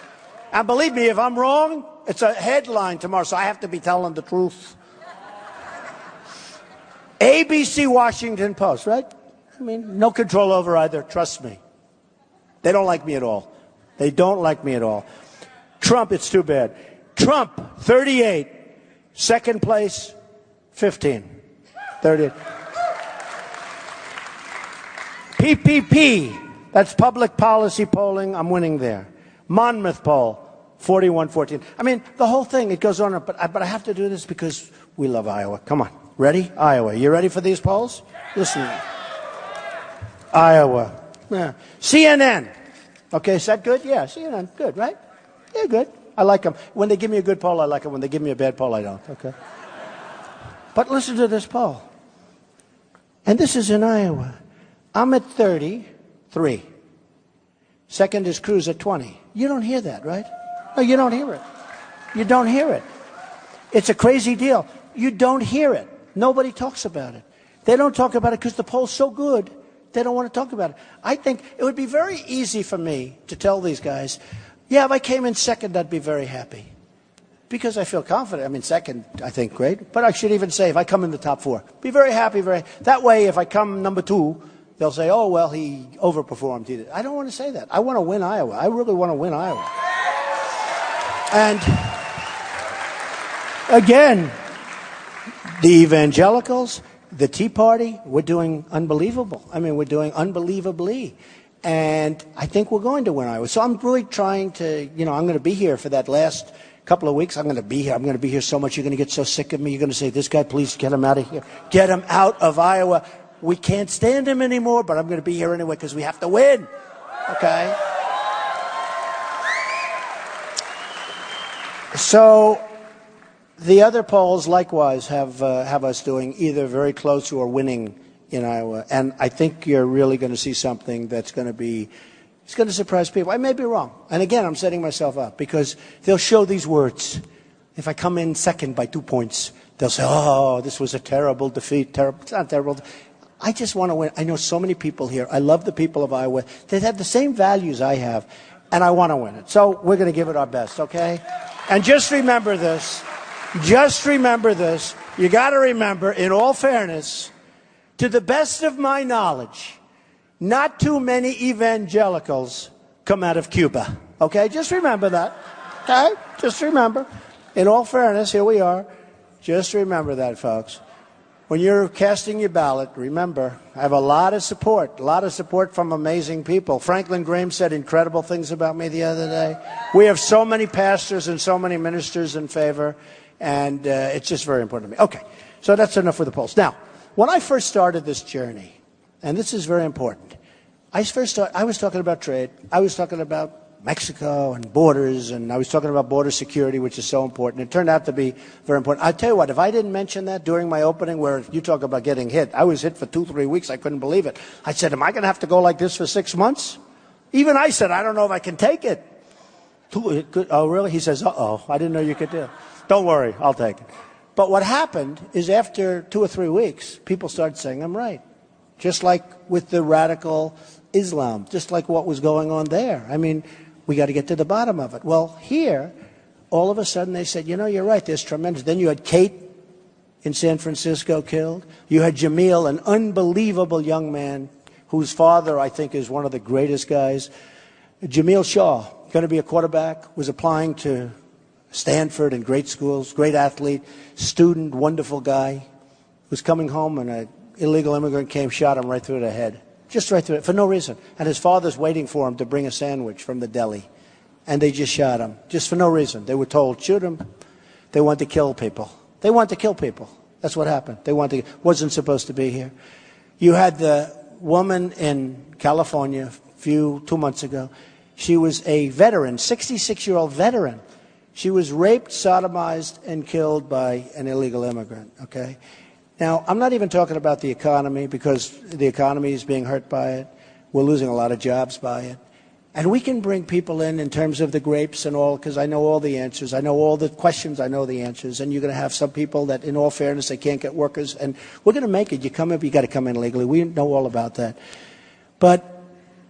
And believe me, if I'm wrong, it's a headline tomorrow, so I have to be telling the truth. ABC, Washington Post, right? I mean, no control over either, trust me. They don't like me at all. They don't like me at all. Trump, it's too bad. Trump, 38. Second place, 15. 38. PPP, that's public policy polling. I'm winning there. Monmouth poll, 41-14. I mean, the whole thing, it goes on, but I have to do this because we love Iowa. Come on. Ready? Iowa. You ready for these polls? Listen. Iowa. Yeah. CNN. Okay, is that good? Yeah, CNN. Good, right? Yeah, good. I like them. When they give me a good poll, I like them. When they give me a bad poll, I don't. Okay. But listen to this poll. And this is in Iowa. I'm at 33. Second is Cruz at 20. You don't hear that, right? No, you don't hear it. You don't hear it. It's a crazy deal. You don't hear it. Nobody talks about it. They don't talk about it because the poll's so good. They don't want to talk about it. I think it would be very easy for me to tell these guys, yeah, if I came in second, I'd be very happy. Because I feel confident. I mean, second, I think, great. But I should even say, if I come in the top 4, be very happy. That way, if I come number 2, they'll say, oh, well, he overperformed. I don't want to say that. I want to win Iowa. I really want to win Iowa. And, again, the evangelicals, the Tea Party, we're doing unbelievable. I mean, we're doing unbelievably. And I think we're going to win Iowa. So I'm really trying to, I'm going to be here for that last couple of weeks. I'm going to be here. I'm going to be here so much. You're going to get so sick of me. You're going to say, this guy, please get him out of here. Get him out of Iowa. We can't stand him anymore, but I'm going to be here anyway because we have to win. Okay? So the other polls likewise have us doing either very close or winning in Iowa. And I think you're really going to see something that's going to be, it's going to surprise people. I may be wrong. And again, I'm setting myself up because they'll show these words. If I come in second by 2 points, they'll say, oh, this was a terrible defeat. Terrible. It's not terrible. I just want to win. I know so many people here. I love the people of Iowa. They have the same values I have, and I want to win it. So we're going to give it our best, okay? And just remember this. Just remember this. You got to remember, in all fairness, to the best of my knowledge, not too many evangelicals come out of Cuba. Okay? Just remember that. Okay? Just remember. In all fairness, here we are. Just remember that, folks. When you're casting your ballot, remember, I have a lot of support from amazing people. Franklin Graham said incredible things about me the other day. We have so many pastors and so many ministers in favor, and it's just very important to me. Okay, so that's enough for the polls. Now, when I first started this journey, and this is very important, I was talking about trade. I was talking about Mexico and borders, and I was talking about border security, which is so important. It turned out to be very important. I tell you what, if I didn't mention that during my opening, where you talk about getting hit, I was hit for 2-3 weeks. I couldn't believe it. I said, am I going to have to go like this for 6 months? Even I said, I don't know if I can take it. Oh, really? He says, uh-oh, I didn't know you could do it. Don't worry, I'll take it. But what happened is after 2 or 3 weeks, people started saying I'm right. Just like with the radical Islam, just like what was going on there. I mean, we got to get to the bottom of it. Well, here, all of a sudden they said, you're right, there's tremendous. Then you had Kate in San Francisco killed. You had Jamil, an unbelievable young man whose father, I think, is one of the greatest guys. Jamil Shaw, going to be a quarterback, was applying to Stanford and great schools, great athlete, student, wonderful guy, was coming home and an illegal immigrant came, shot him right through the head. Just right through it, for no reason. And his father's waiting for him to bring a sandwich from the deli. And they just shot him, just for no reason. They were told, shoot him. They want to kill people. They want to kill people. That's what happened. Wasn't supposed to be here. You had the woman in California 2 months ago. She was a veteran, 66-year-old veteran. She was raped, sodomized, and killed by an illegal immigrant, okay? Now, I'm not even talking about the economy, because the economy is being hurt by it. We're losing a lot of jobs by it. And we can bring people in terms of the grapes and all, because I know all the answers. I know all the questions. I know the answers. And you're going to have some people that, in all fairness, they can't get workers. And we're going to make it. You got to come in legally. We know all about that. But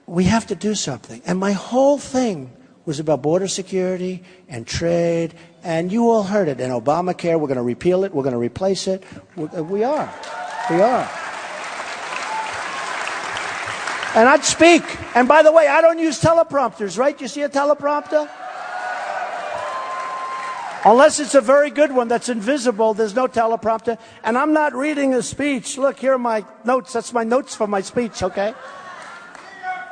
we have to do something. And my whole thing was about border security and trade, and you all heard it. And Obamacare, we're going to repeal it, we're going to replace it. We are. And I'd speak. And by the way, I don't use teleprompters, right? You see a teleprompter? Unless it's a very good one that's invisible, there's no teleprompter. And I'm not reading a speech. Look, here are my notes. That's my notes for my speech, okay?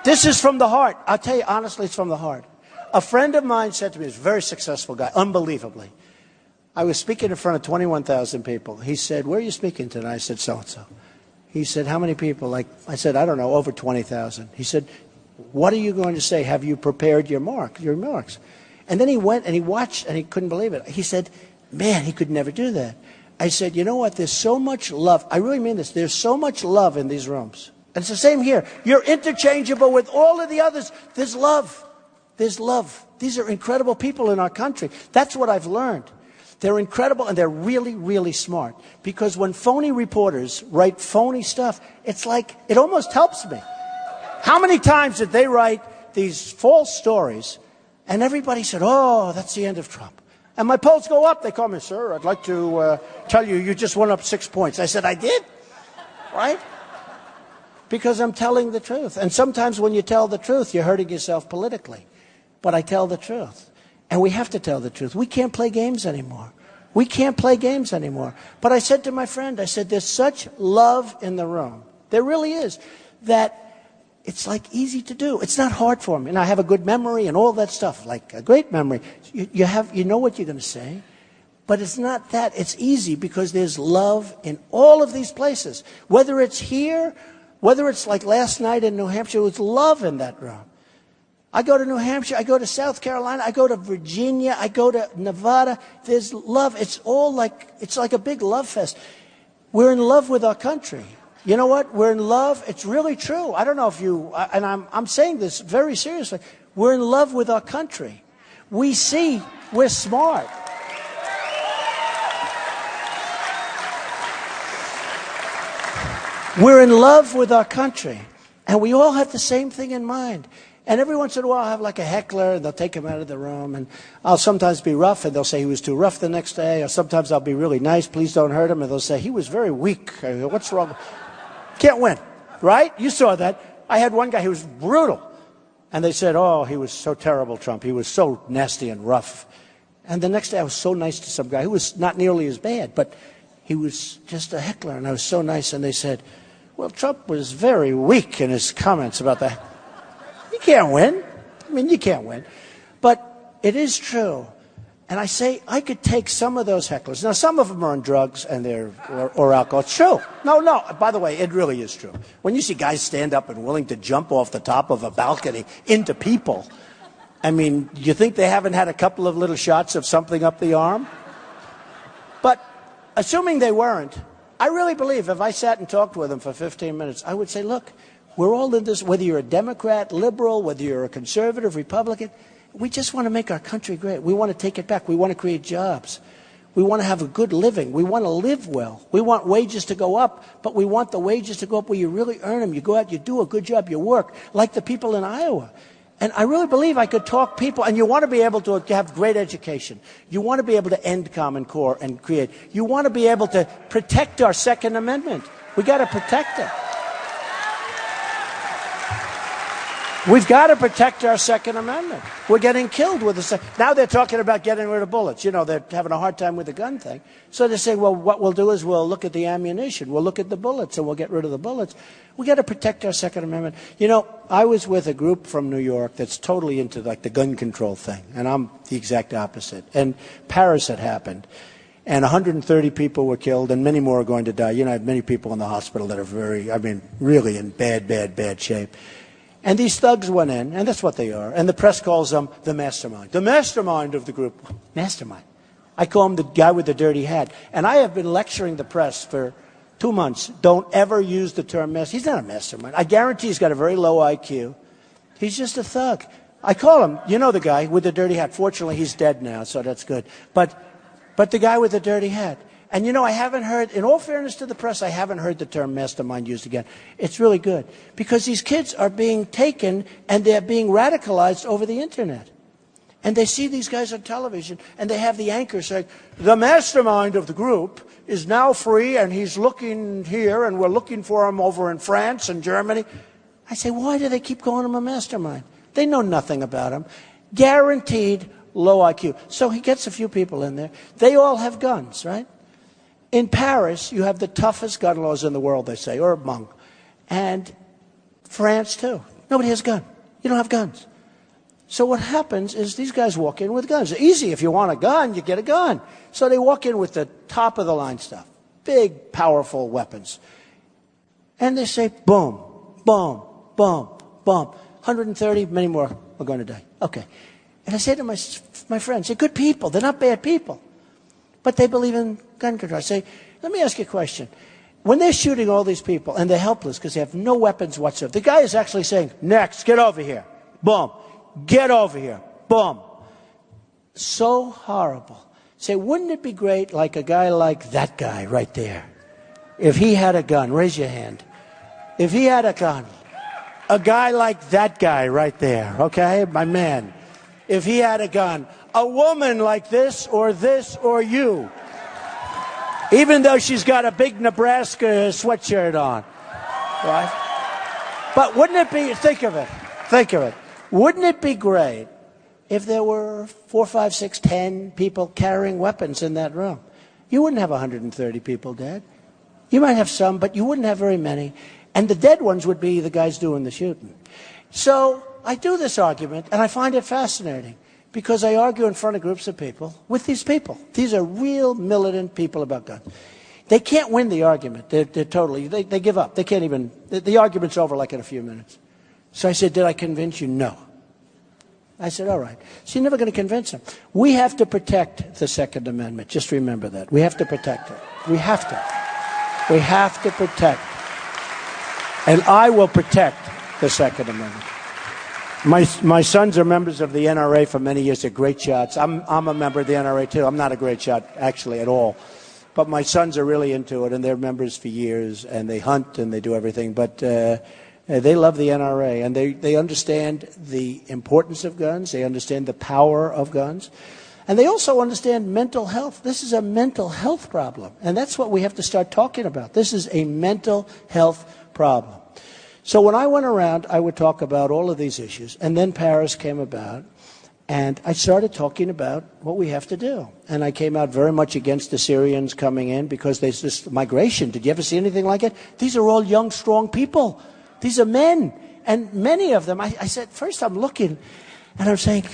This is from the heart. I'll tell you, honestly, it's from the heart. A friend of mine said to me, he's a very successful guy, unbelievably. I was speaking in front of 21,000 people. He said, where are you speaking tonight? I said, so-and-so. He said, how many people? I said, I don't know, over 20,000. He said, what are you going to say? Have you prepared your remarks? And then he went and he watched and he couldn't believe it. He said, man, he could never do that. I said, you know what? There's so much love. I really mean this. There's so much love in these rooms. And it's the same here. You're interchangeable with all of the others. There's love. There's love. These are incredible people in our country. That's what I've learned. They're incredible and they're really, really smart. Because when phony reporters write phony stuff, it's like, it almost helps me. How many times did they write these false stories and everybody said, oh, that's the end of Trump. And my polls go up. They call me, sir, I'd like to tell you, you just went up 6 points. I said, I did? Right? Because I'm telling the truth. And sometimes when you tell the truth, you're hurting yourself politically. But I tell the truth. And we have to tell the truth. We can't play games anymore. We can't play games anymore. But I said to my friend, I said, there's such love in the room. There really is. That it's like easy to do. It's not hard for me. And I have a good memory and all that stuff, like a great memory. You know what you're going to say. But it's not that. It's easy because there's love in all of these places. Whether it's here, whether it's like last night in New Hampshire, there was love in that room. I go to New Hampshire, I go to South Carolina, I go to Virginia, I go to Nevada. There's love. It's like a big love fest. We're in love with our country. You know what? We're in love. It's really true. I don't know if you, and I'm saying this very seriously. We're in love with our country. We see we're smart. We're in love with our country, and we all have the same thing in mind. And every once in a while, I'll have like a heckler, and they'll take him out of the room, and I'll sometimes be rough, and they'll say he was too rough the next day, or sometimes I'll be really nice, please don't hurt him, and they'll say he was very weak. I go, what's wrong? Can't win, right? You saw that. I had one guy who was brutal, and they said, oh, he was so terrible, Trump. He was so nasty and rough. And the next day, I was so nice to some guy who was not nearly as bad, but he was just a heckler, and I was so nice, and they said, well, Trump was very weak in his comments about that. You can't win. I mean, you can't win. But it is true. And I say I could take some of those hecklers. Now, some of them are on drugs and or alcohol. It's true. No. By the way, it really is true. When you see guys stand up and willing to jump off the top of a balcony into people, I mean, you think they haven't had a couple of little shots of something up the arm? But assuming they weren't, I really believe if I sat and talked with them for 15 minutes, I would say, look, we're all in this, whether you're a Democrat, liberal, whether you're a conservative, Republican, we just want to make our country great. We want to take it back. We want to create jobs. We want to have a good living. We want to live well. We want wages to go up, but we want the wages to go up where you really earn them. You go out, you do a good job, you work, like the people in Iowa. And I really believe I could talk people, and you want to be able to have great education. You want to be able to end Common Core and create. You want to be able to protect our Second Amendment. We got to protect it. We've got to protect our Second Amendment. We're getting killed with the now they're talking about getting rid of bullets. You know, they're having a hard time with the gun thing. So they're saying, well, what we'll do is we'll look at the ammunition. We'll look at the bullets, and we'll get rid of the bullets. We got to protect our Second Amendment. You know, I was with a group from New York that's totally into like the gun control thing, and I'm the exact opposite. And Paris had happened, and 130 people were killed, and many more are going to die. You know, I have many people in the hospital that are really in bad shape. And these thugs went in, and that's what they are. And the press calls them the mastermind. The mastermind of the group. Mastermind. I call him the guy with the dirty hat. And I have been lecturing the press for 2 months. Don't ever use the term mastermind. He's not a mastermind. I guarantee he's got a very low IQ. He's just a thug. I call him, you know the guy with the dirty hat. Fortunately, he's dead now, so that's good. But the guy with the dirty hat. And, you know, I haven't heard, in all fairness to the press, I haven't heard the term mastermind used again. It's really good. Because these kids are being taken and they're being radicalized over the Internet. And they see these guys on television and they have the anchor saying, the mastermind of the group is now free and he's looking here and we're looking for him over in France and Germany. I say, why do they keep calling him a mastermind? They know nothing about him. Guaranteed low IQ. So he gets a few people in there. They all have guns, right? In Paris, you have the toughest gun laws in the world, they say, or among. And France, too. Nobody has a gun. You don't have guns. So what happens is these guys walk in with guns. Easy. If you want a gun, you get a gun. So they walk in with the top-of-the-line stuff. Big, powerful weapons. And they say, boom, boom, boom, boom. 130, many more are going to die. Okay. And I say to my friends, they're good people. They're not bad people. But they believe in gun control. I say, let me ask you a question. When they're shooting all these people and they're helpless because they have no weapons whatsoever, the guy is actually saying, next, get over here. Boom. Get over here. Boom. So horrible. Say, wouldn't it be great like a guy like that guy right there? If he had a gun, raise your hand. If he had a gun, a guy like that guy right there, okay, my man. If he had a gun, a woman like this or you, even though she's got a big Nebraska sweatshirt on, right? But wouldn't it be, think of it, wouldn't it be great if there were 4, 5, 6, 10 people carrying weapons in that room? You wouldn't have 130 people dead. You might have some, but you wouldn't have very many. And the dead ones would be the guys doing the shooting. So I do this argument, and I find it fascinating, because I argue in front of groups of people with these people. These are real militant people about guns. They can't win the argument. They're totally, they give up. They can't even, the argument's over like in a few minutes. So I said, did I convince you? No. I said, all right. So you're never going to convince them. We have to protect the Second Amendment. Just remember that. We have to protect it. We have to. We have to protect. And I will protect the Second Amendment. My sons are members of the NRA for many years. They're great shots. I'm a member of the NRA too. I'm not a great shot, actually, at all. But my sons are really into it, and they're members for years, and they hunt and they do everything. But they love the NRA, and they understand the importance of guns. They understand the power of guns. And they also understand mental health. This is a mental health problem, and that's what we have to start talking about. This is a mental health problem. So when I went around, I would talk about all of these issues, and then Paris came about, and I started talking about what we have to do. And I came out very much against the Syrians coming in, because there's this migration. Did you ever see anything like it? These are all young, strong people. These are men. And many of them, I said, first I'm looking, and I'm saying,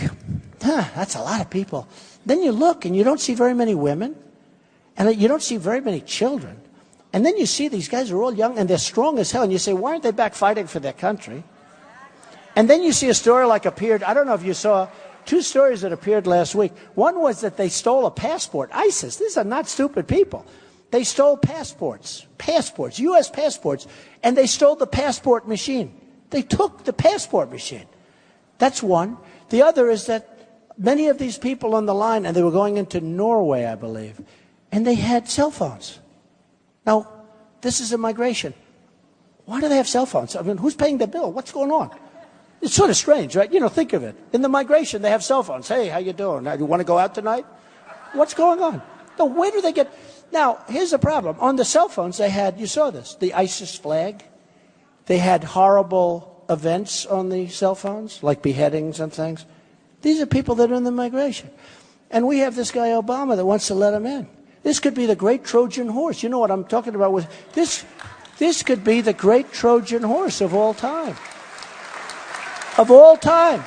that's a lot of people. Then you look, and you don't see very many women, and you don't see very many children. And then you see these guys are all young, and they're strong as hell, and you say, why aren't they back fighting for their country? And then you see a story like appeared, I don't know if you saw, two stories that appeared last week. One was that they stole a passport. ISIS, these are not stupid people. They stole passports, U.S. passports, and they stole the passport machine. They took the passport machine. That's one. The other is that many of these people on the line, and they were going into Norway, I believe, and they had cell phones. Now, this is immigration. Why do they have cell phones? I mean, who's paying the bill? What's going on? It's sort of strange, right? You know, think of it. In the migration, they have cell phones. Hey, how you doing? You want to go out tonight? What's going on? No, where do they get... Now, here's the problem. On the cell phones, they had, you saw this, the ISIS flag. They had horrible events on the cell phones, like beheadings and things. These are people that are in the migration. And we have this guy, Obama, that wants to let them in. This could be the great Trojan horse. You know what I'm talking about with this. This could be the great Trojan horse of all time. Of all time.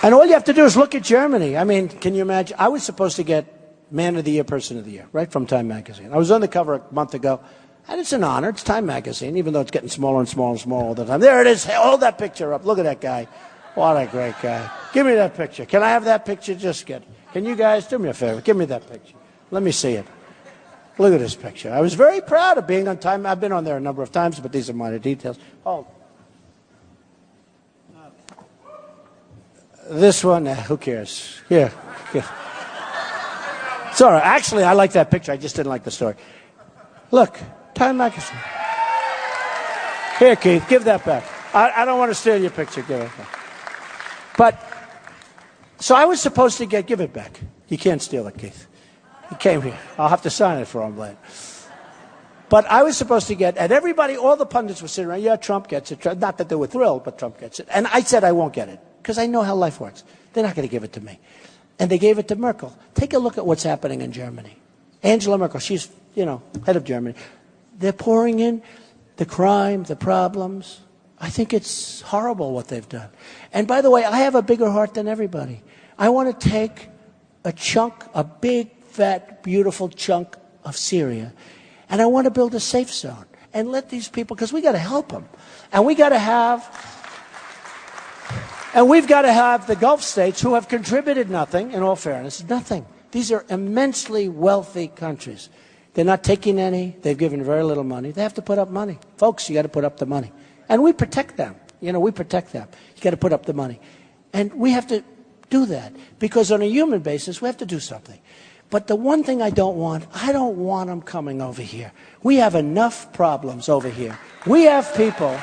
And all you have to do is look at Germany. I mean, can you imagine? I was supposed to get Man of the Year, Person of the Year, right, from Time Magazine. I was on the cover a month ago, and it's an honor. It's Time Magazine, even though it's getting smaller and smaller and smaller all the time. There it is. Hold that picture up. Look at that guy. What a great guy. Give me that picture. Can I have that picture? Just get it. Can you guys do me a favor? Give me that picture. Let me see it. Look at this picture. I was very proud of being on Time. I've been on there a number of times, but these are minor details. Oh. This one, who cares? Here. It's all right. Actually, I like that picture. I just didn't like the story. Look, Time Magazine. Here, Keith, give that back. I don't want to steal your picture. Give it back. But, so I was supposed to give it back. You can't steal it, Keith. He came here. I'll have to sign it for him later. But I was supposed to get, and everybody, all the pundits were sitting around, yeah, Trump gets it. Not that they were thrilled, but Trump gets it. And I said I won't get it, because I know how life works. They're not going to give it to me. And they gave it to Merkel. Take a look at what's happening in Germany. Angela Merkel, she's, head of Germany. They're pouring in the crime, the problems. I think it's horrible what they've done. And by the way, I have a bigger heart than everybody. I want to take a chunk, a big, fat, beautiful chunk of Syria, and I want to build a safe zone and let these people, because we got to help them. And we got to have... And we've got to have the Gulf states, who have contributed nothing, in all fairness, nothing. These are immensely wealthy countries. They're not taking any. They've given very little money. They have to put up money. Folks, you got to put up the money. And we protect them. We protect them. You got to put up the money. And we have to do that, because on a human basis, we have to do something. But the one thing I don't want them coming over here. We have enough problems over here. We have people...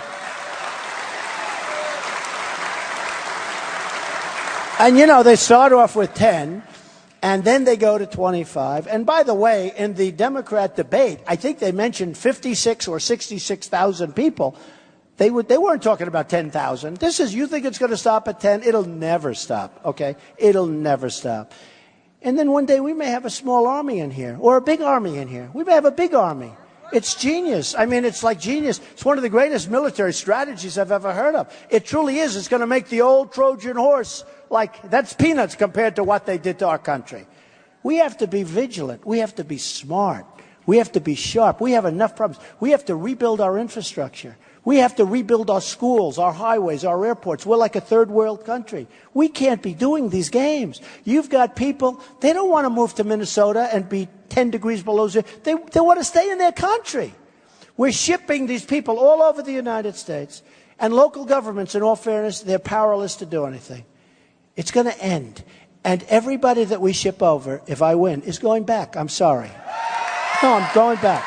And, they start off with 10, and then they go to 25. And by the way, in the Democrat debate, I think they mentioned 56 or 66,000 people. They weren't talking about 10,000. You think it's going to stop at 10? It'll never stop, okay? It'll never stop. And then one day we may have a small army in here, or a big army in here. We may have a big army. It's genius. I mean, it's like genius. It's one of the greatest military strategies I've ever heard of. It truly is. It's going to make the old Trojan horse, like, that's peanuts compared to what they did to our country. We have to be vigilant. We have to be smart. We have to be sharp. We have enough problems. We have to rebuild our infrastructure. We have to rebuild our schools, our highways, our airports. We're like a third world country. We can't be doing these games. You've got people, they don't want to move to Minnesota and be 10 degrees below zero. They want to stay in their country. We're shipping these people all over the United States. And local governments, in all fairness, they're powerless to do anything. It's going to end. And everybody that we ship over, if I win, is going back. I'm sorry. No, I'm going back.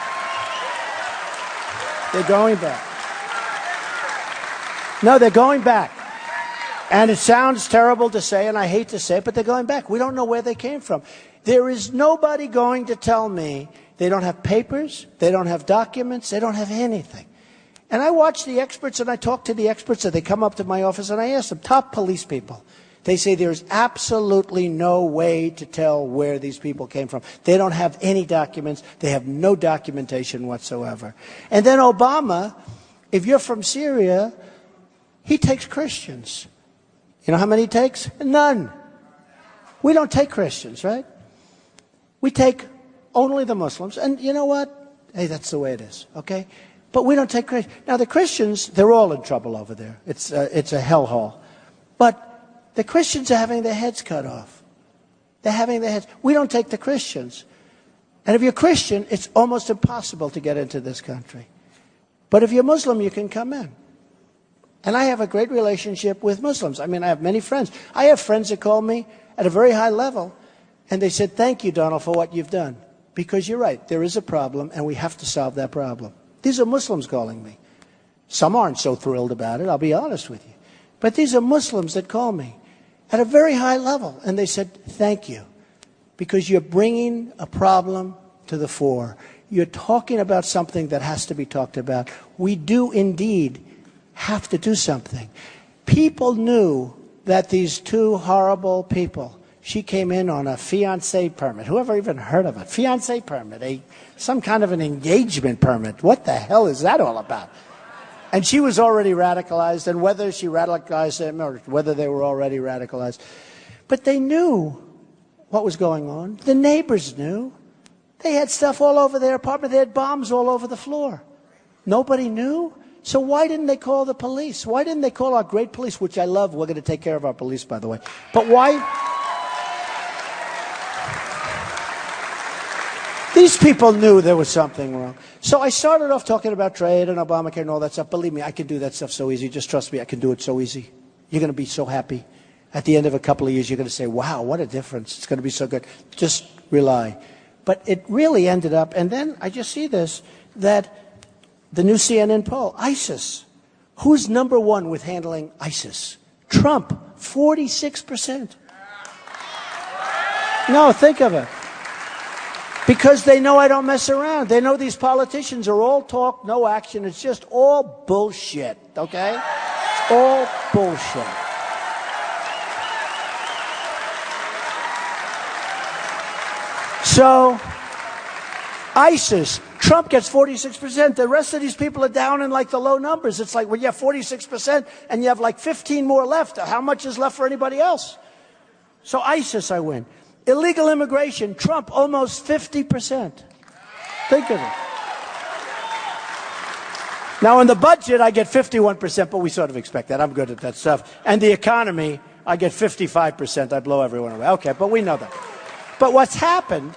They're going back. No, they're going back. And it sounds terrible to say, and I hate to say it, but they're going back. We don't know where they came from. There is nobody going to tell me they don't have papers, they don't have documents, they don't have anything. And I watch the experts and I talk to the experts and they come up to my office and I ask them, top police people. They say there's absolutely no way to tell where these people came from. They don't have any documents. They have no documentation whatsoever. And then Obama, if you're from Syria, he takes Christians. You know how many he takes? None. We don't take Christians, right? We take only the Muslims. And you know what? Hey, that's the way it is, okay? But we don't take Christians. Now, the Christians, they're all in trouble over there. It's a hellhole. But the Christians are having their heads cut off. They're having their heads. We don't take the Christians. And if you're Christian, it's almost impossible to get into this country. But if you're Muslim, you can come in. And I have a great relationship with Muslims. I mean, I have many friends. I have friends that call me at a very high level, and they said, thank you, Donald, for what you've done. Because you're right, there is a problem, and we have to solve that problem. These are Muslims calling me. Some aren't so thrilled about it, I'll be honest with you. But these are Muslims that call me at a very high level, and they said, thank you, because you're bringing a problem to the fore. You're talking about something that has to be talked about. We do indeed have to do something. People knew that these two horrible people, she came in on a fiancé permit. Whoever even heard of it? Fiancé permit, some kind of an engagement permit. What the hell is that all about? And she was already radicalized, and whether she radicalized them or whether they were already radicalized. But they knew what was going on. The neighbors knew. They had stuff all over their apartment. They had bombs all over the floor. Nobody knew. So why didn't they call the police? Why didn't they call our great police, which I love? We're going to take care of our police, by the way. But why? These people knew there was something wrong. So I started off talking about trade and Obamacare and all that stuff. Believe me, I can do that stuff so easy. Just trust me, I can do it so easy. You're going to be so happy. At the end of a couple of years, you're going to say, wow, what a difference. It's going to be so good. Just rely. But it really ended up, and then I just see this, that the new CNN poll, ISIS. Who's number one with handling ISIS? Trump, 46%. No, think of it. Because they know I don't mess around. They know these politicians are all talk, no action. It's just all bullshit, okay? It's all bullshit. So, ISIS, Trump gets 46%. The rest of these people are down in like the low numbers. It's like, well, you have 46% and you have like 15 more left. How much is left for anybody else? So ISIS, I win. Illegal immigration, Trump, almost 50%. Think of it. Now, in the budget, I get 51%, but we sort of expect that. I'm good at that stuff. And the economy, I get 55%. I blow everyone away. Okay, but we know that. But what's happened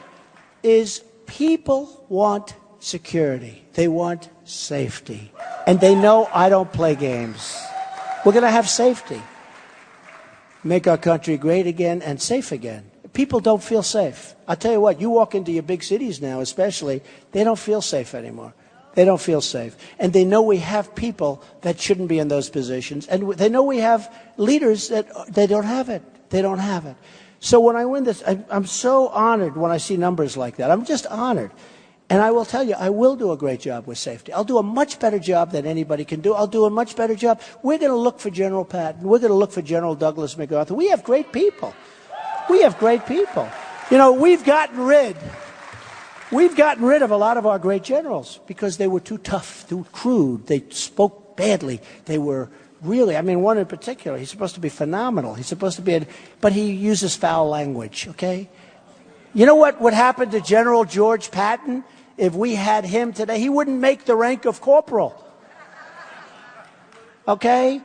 is people want security. They want safety. And they know I don't play games. We're going to have safety. Make our country great again and safe again. People don't feel safe. I'll tell you what, you walk into your big cities now especially, they don't feel safe anymore. They don't feel safe. And they know we have people that shouldn't be in those positions. And they know we have leaders that they don't have it. They don't have it. So when I win this, I'm so honored when I see numbers like that. I'm just honored. And I will tell you, I will do a great job with safety. I'll do a much better job than anybody can do. I'll do a much better job. We're going to look for General Patton. We're going to look for General Douglas MacArthur. We have great people. We have great people. You know, we've gotten rid We've gotten rid of a lot of our great generals because they were too tough, too crude. They spoke badly. They were really, I mean, one in particular, he's supposed to be phenomenal. He's supposed to be, but he uses foul language, okay? You know what would happen to General George Patton if we had him today? He wouldn't make the rank of corporal. Okay?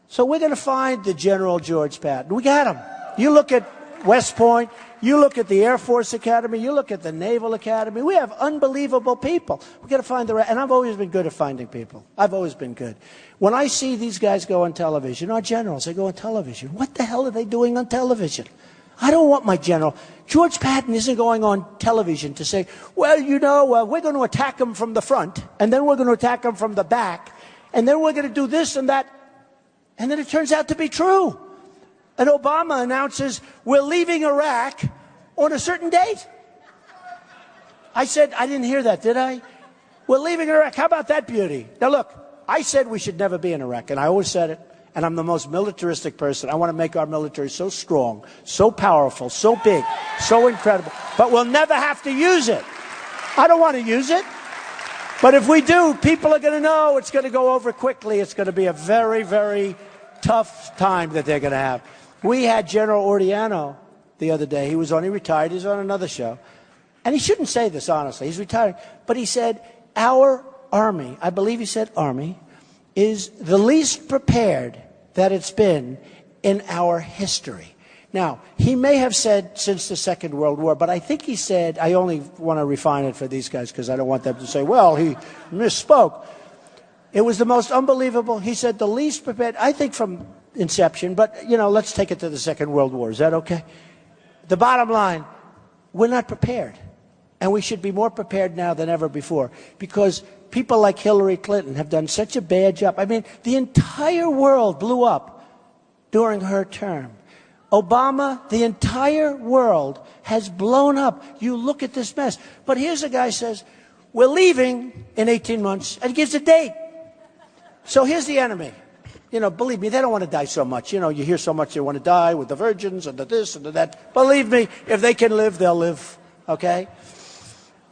So we're going to find the General George Patton. We got him. You look at West Point, you look at the Air Force Academy, you look at the Naval Academy. We have unbelievable people. We've got to find the right, and I've always been good at finding people. I've always been good. When I see these guys go on television, our generals, they go on television. What the hell are they doing on television? I don't want my general. George Patton isn't going on television to say, well, you know, we're going to attack them from the front, and then we're going to attack them from the back, and then we're going to do this and that. And then it turns out to be true. And Obama announces, we're leaving Iraq on a certain date. I said, I didn't hear that, did I? We're leaving Iraq. How about that beauty? Now, look, I said we should never be in Iraq, and I always said it. And I'm the most militaristic person. I want to make our military so strong, so powerful, so big, so incredible. But we'll never have to use it. I don't want to use it. But if we do, people are going to know it's going to go over quickly. It's going to be a very, very tough time that they're going to have. We had General Ordiano the other day. He retired. He's on another show. And he shouldn't say this, honestly. He's retiring. But he said, our Army, I believe he said Army, is the least prepared that it's been in our history. Now, he may have said since the Second World War, but I think he said, I only want to refine it for these guys because I don't want them to say, well, he misspoke. It was the most unbelievable. He said the least prepared, I think from inception, but, you know, let's take it to the Second World War. Is that okay? The bottom line, we're not prepared. And we should be more prepared now than ever before because people like Hillary Clinton have done such a bad job. I mean, the entire world blew up during her term. Obama, the entire world has blown up. You look at this mess. But here's a guy who says, we're leaving in 18 months, and gives a date. So here's the enemy. You know, believe me, they don't want to die so much. You know, you hear so much they want to die with the virgins and the this and the that. Believe me, if they can live, they'll live. Okay?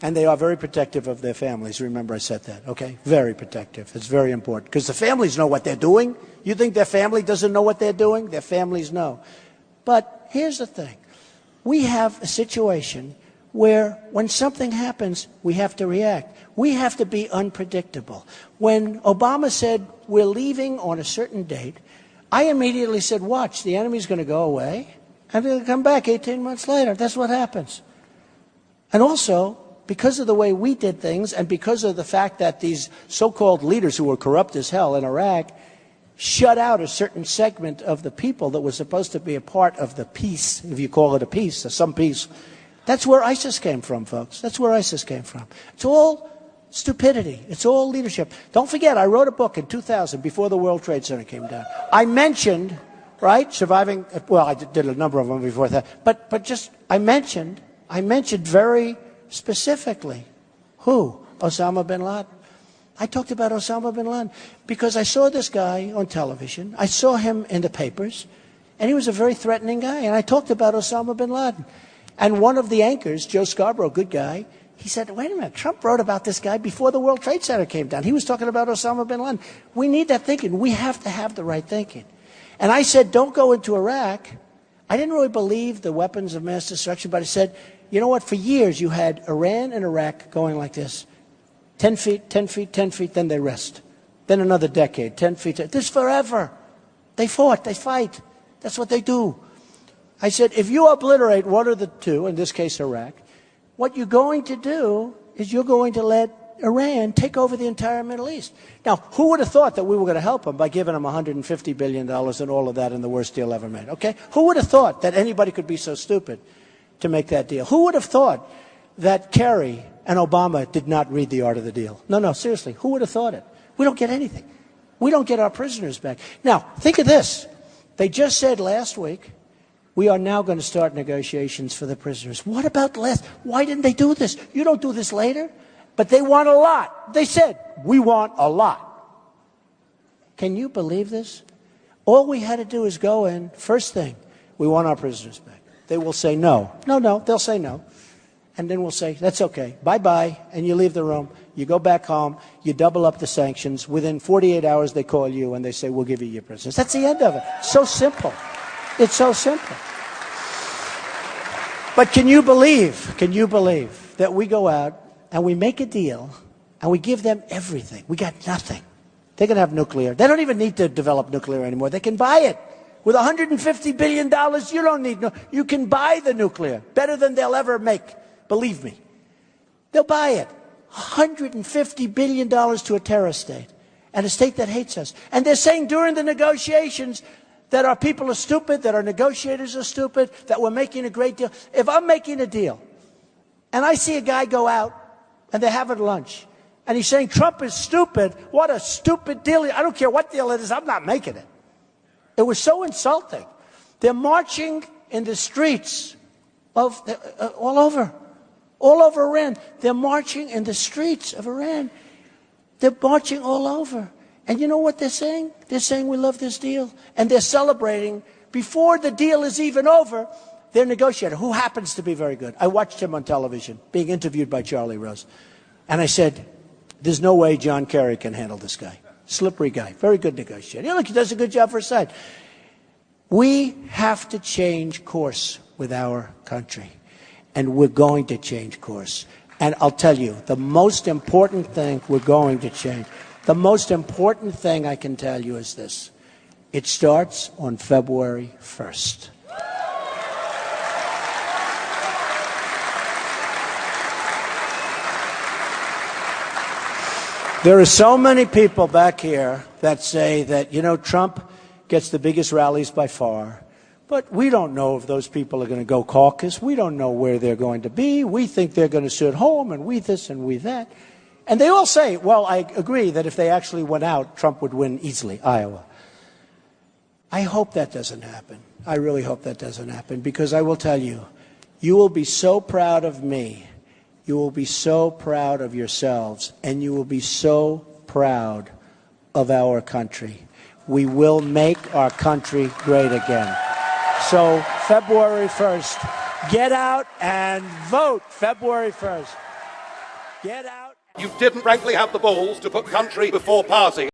And they are very protective of their families. Remember, I said that, okay? Very protective. It's very important. Because the families know what they're doing. You think their family doesn't know what they're doing? Their families know. But here's the thing. We have a situation where when something happens, we have to react. We have to be unpredictable. When Obama said, we're leaving on a certain date, I immediately said, watch, the enemy's going to go away, and they'll come back 18 months later. That's what happens. And also, because of the way we did things and because of the fact that these so-called leaders who were corrupt as hell in Iraq shut out a certain segment of the people that was supposed to be a part of the peace, if you call it a peace, or some peace. That's where ISIS came from, folks. That's where ISIS came from. It's all stupidity. It's all leadership. Don't forget, I wrote a book in 2000 before the World Trade Center came down. I mentioned, right, surviving, well, I did a number of them before that, but just, I mentioned very specifically, who? Osama bin Laden. I talked about Osama bin Laden because I saw this guy on television. I saw him in the papers, and he was a very threatening guy. And I talked about Osama bin Laden. And one of the anchors, Joe Scarborough, good guy, he said, wait a minute, Trump wrote about this guy before the World Trade Center came down. He was talking about Osama bin Laden. We need that thinking. We have to have the right thinking. And I said, don't go into Iraq. I didn't really believe the weapons of mass destruction, but I said, you know what, for years you had Iran and Iraq going like this. 10 feet, 10 feet, 10 feet, then they rest. Then another decade, 10 feet. This forever. They fought, they fight. That's what they do. I said, if you obliterate one of the two, in this case Iraq, what you're going to do is you're going to let Iran take over the entire Middle East. Now, who would have thought that we were going to help them by giving them $150 billion and all of that in the worst deal ever made, okay? Who would have thought that anybody could be so stupid to make that deal? Who would have thought that Kerry and Obama did not read The Art of the Deal? No, seriously, who would have thought it? We don't get anything. We don't get our prisoners back. Now, think of this. They just said last week, we are now going to start negotiations for the prisoners. What about why didn't they do this? You don't do this later? But they want a lot. They said, we want a lot. Can you believe this? All we had to do is go in, first thing, we want our prisoners back. They will say no. No, they'll say no. And then we'll say, that's okay, bye-bye, and you leave the room. You go back home, you double up the sanctions. Within 48 hours, they call you and they say, we'll give you your prisoners. That's the end of it. So simple. It's so simple. But can you believe that we go out and we make a deal and we give them everything? We got nothing. They're going to have nuclear. They don't even need to develop nuclear anymore. They can buy it. With $150 billion, you don't need you can buy the nuclear better than they'll ever make. Believe me. They'll buy it. $150 billion to a terrorist state, and a state that hates us. And they're saying during the negotiations that our people are stupid, that our negotiators are stupid, that we're making a great deal. If I'm making a deal, and I see a guy go out, and they're having lunch, and he's saying Trump is stupid, what a stupid deal. I don't care what deal it is, I'm not making it. It was so insulting. They're marching in the streets of all over Iran. They're marching in the streets of Iran. They're marching all over. And you know what they're saying? They're saying we love this deal. And they're celebrating. Before the deal is even over, their negotiator, who happens to be very good. I watched him on television, being interviewed by Charlie Rose. And I said, there's no way John Kerry can handle this guy. Slippery guy. Very good negotiator. Look, he does a good job for his side. We have to change course with our country. And we're going to change course. And I'll tell you, the most important thing we're going to change, the most important thing I can tell you is this. It starts on February 1st. There are so many people back here that say that, Trump gets the biggest rallies by far. But we don't know if those people are going to go caucus. We don't know where they're going to be. We think they're going to sit home, and we this and we that. And they all say, well, I agree that if they actually went out, Trump would win easily, Iowa. I hope that doesn't happen. I really hope that doesn't happen, because I will tell you, you will be so proud of me. You will be so proud of yourselves, and you will be so proud of our country. We will make our country great again. So February 1st, get out and vote. February 1st. Get out. You didn't, frankly, have the balls to put country before party.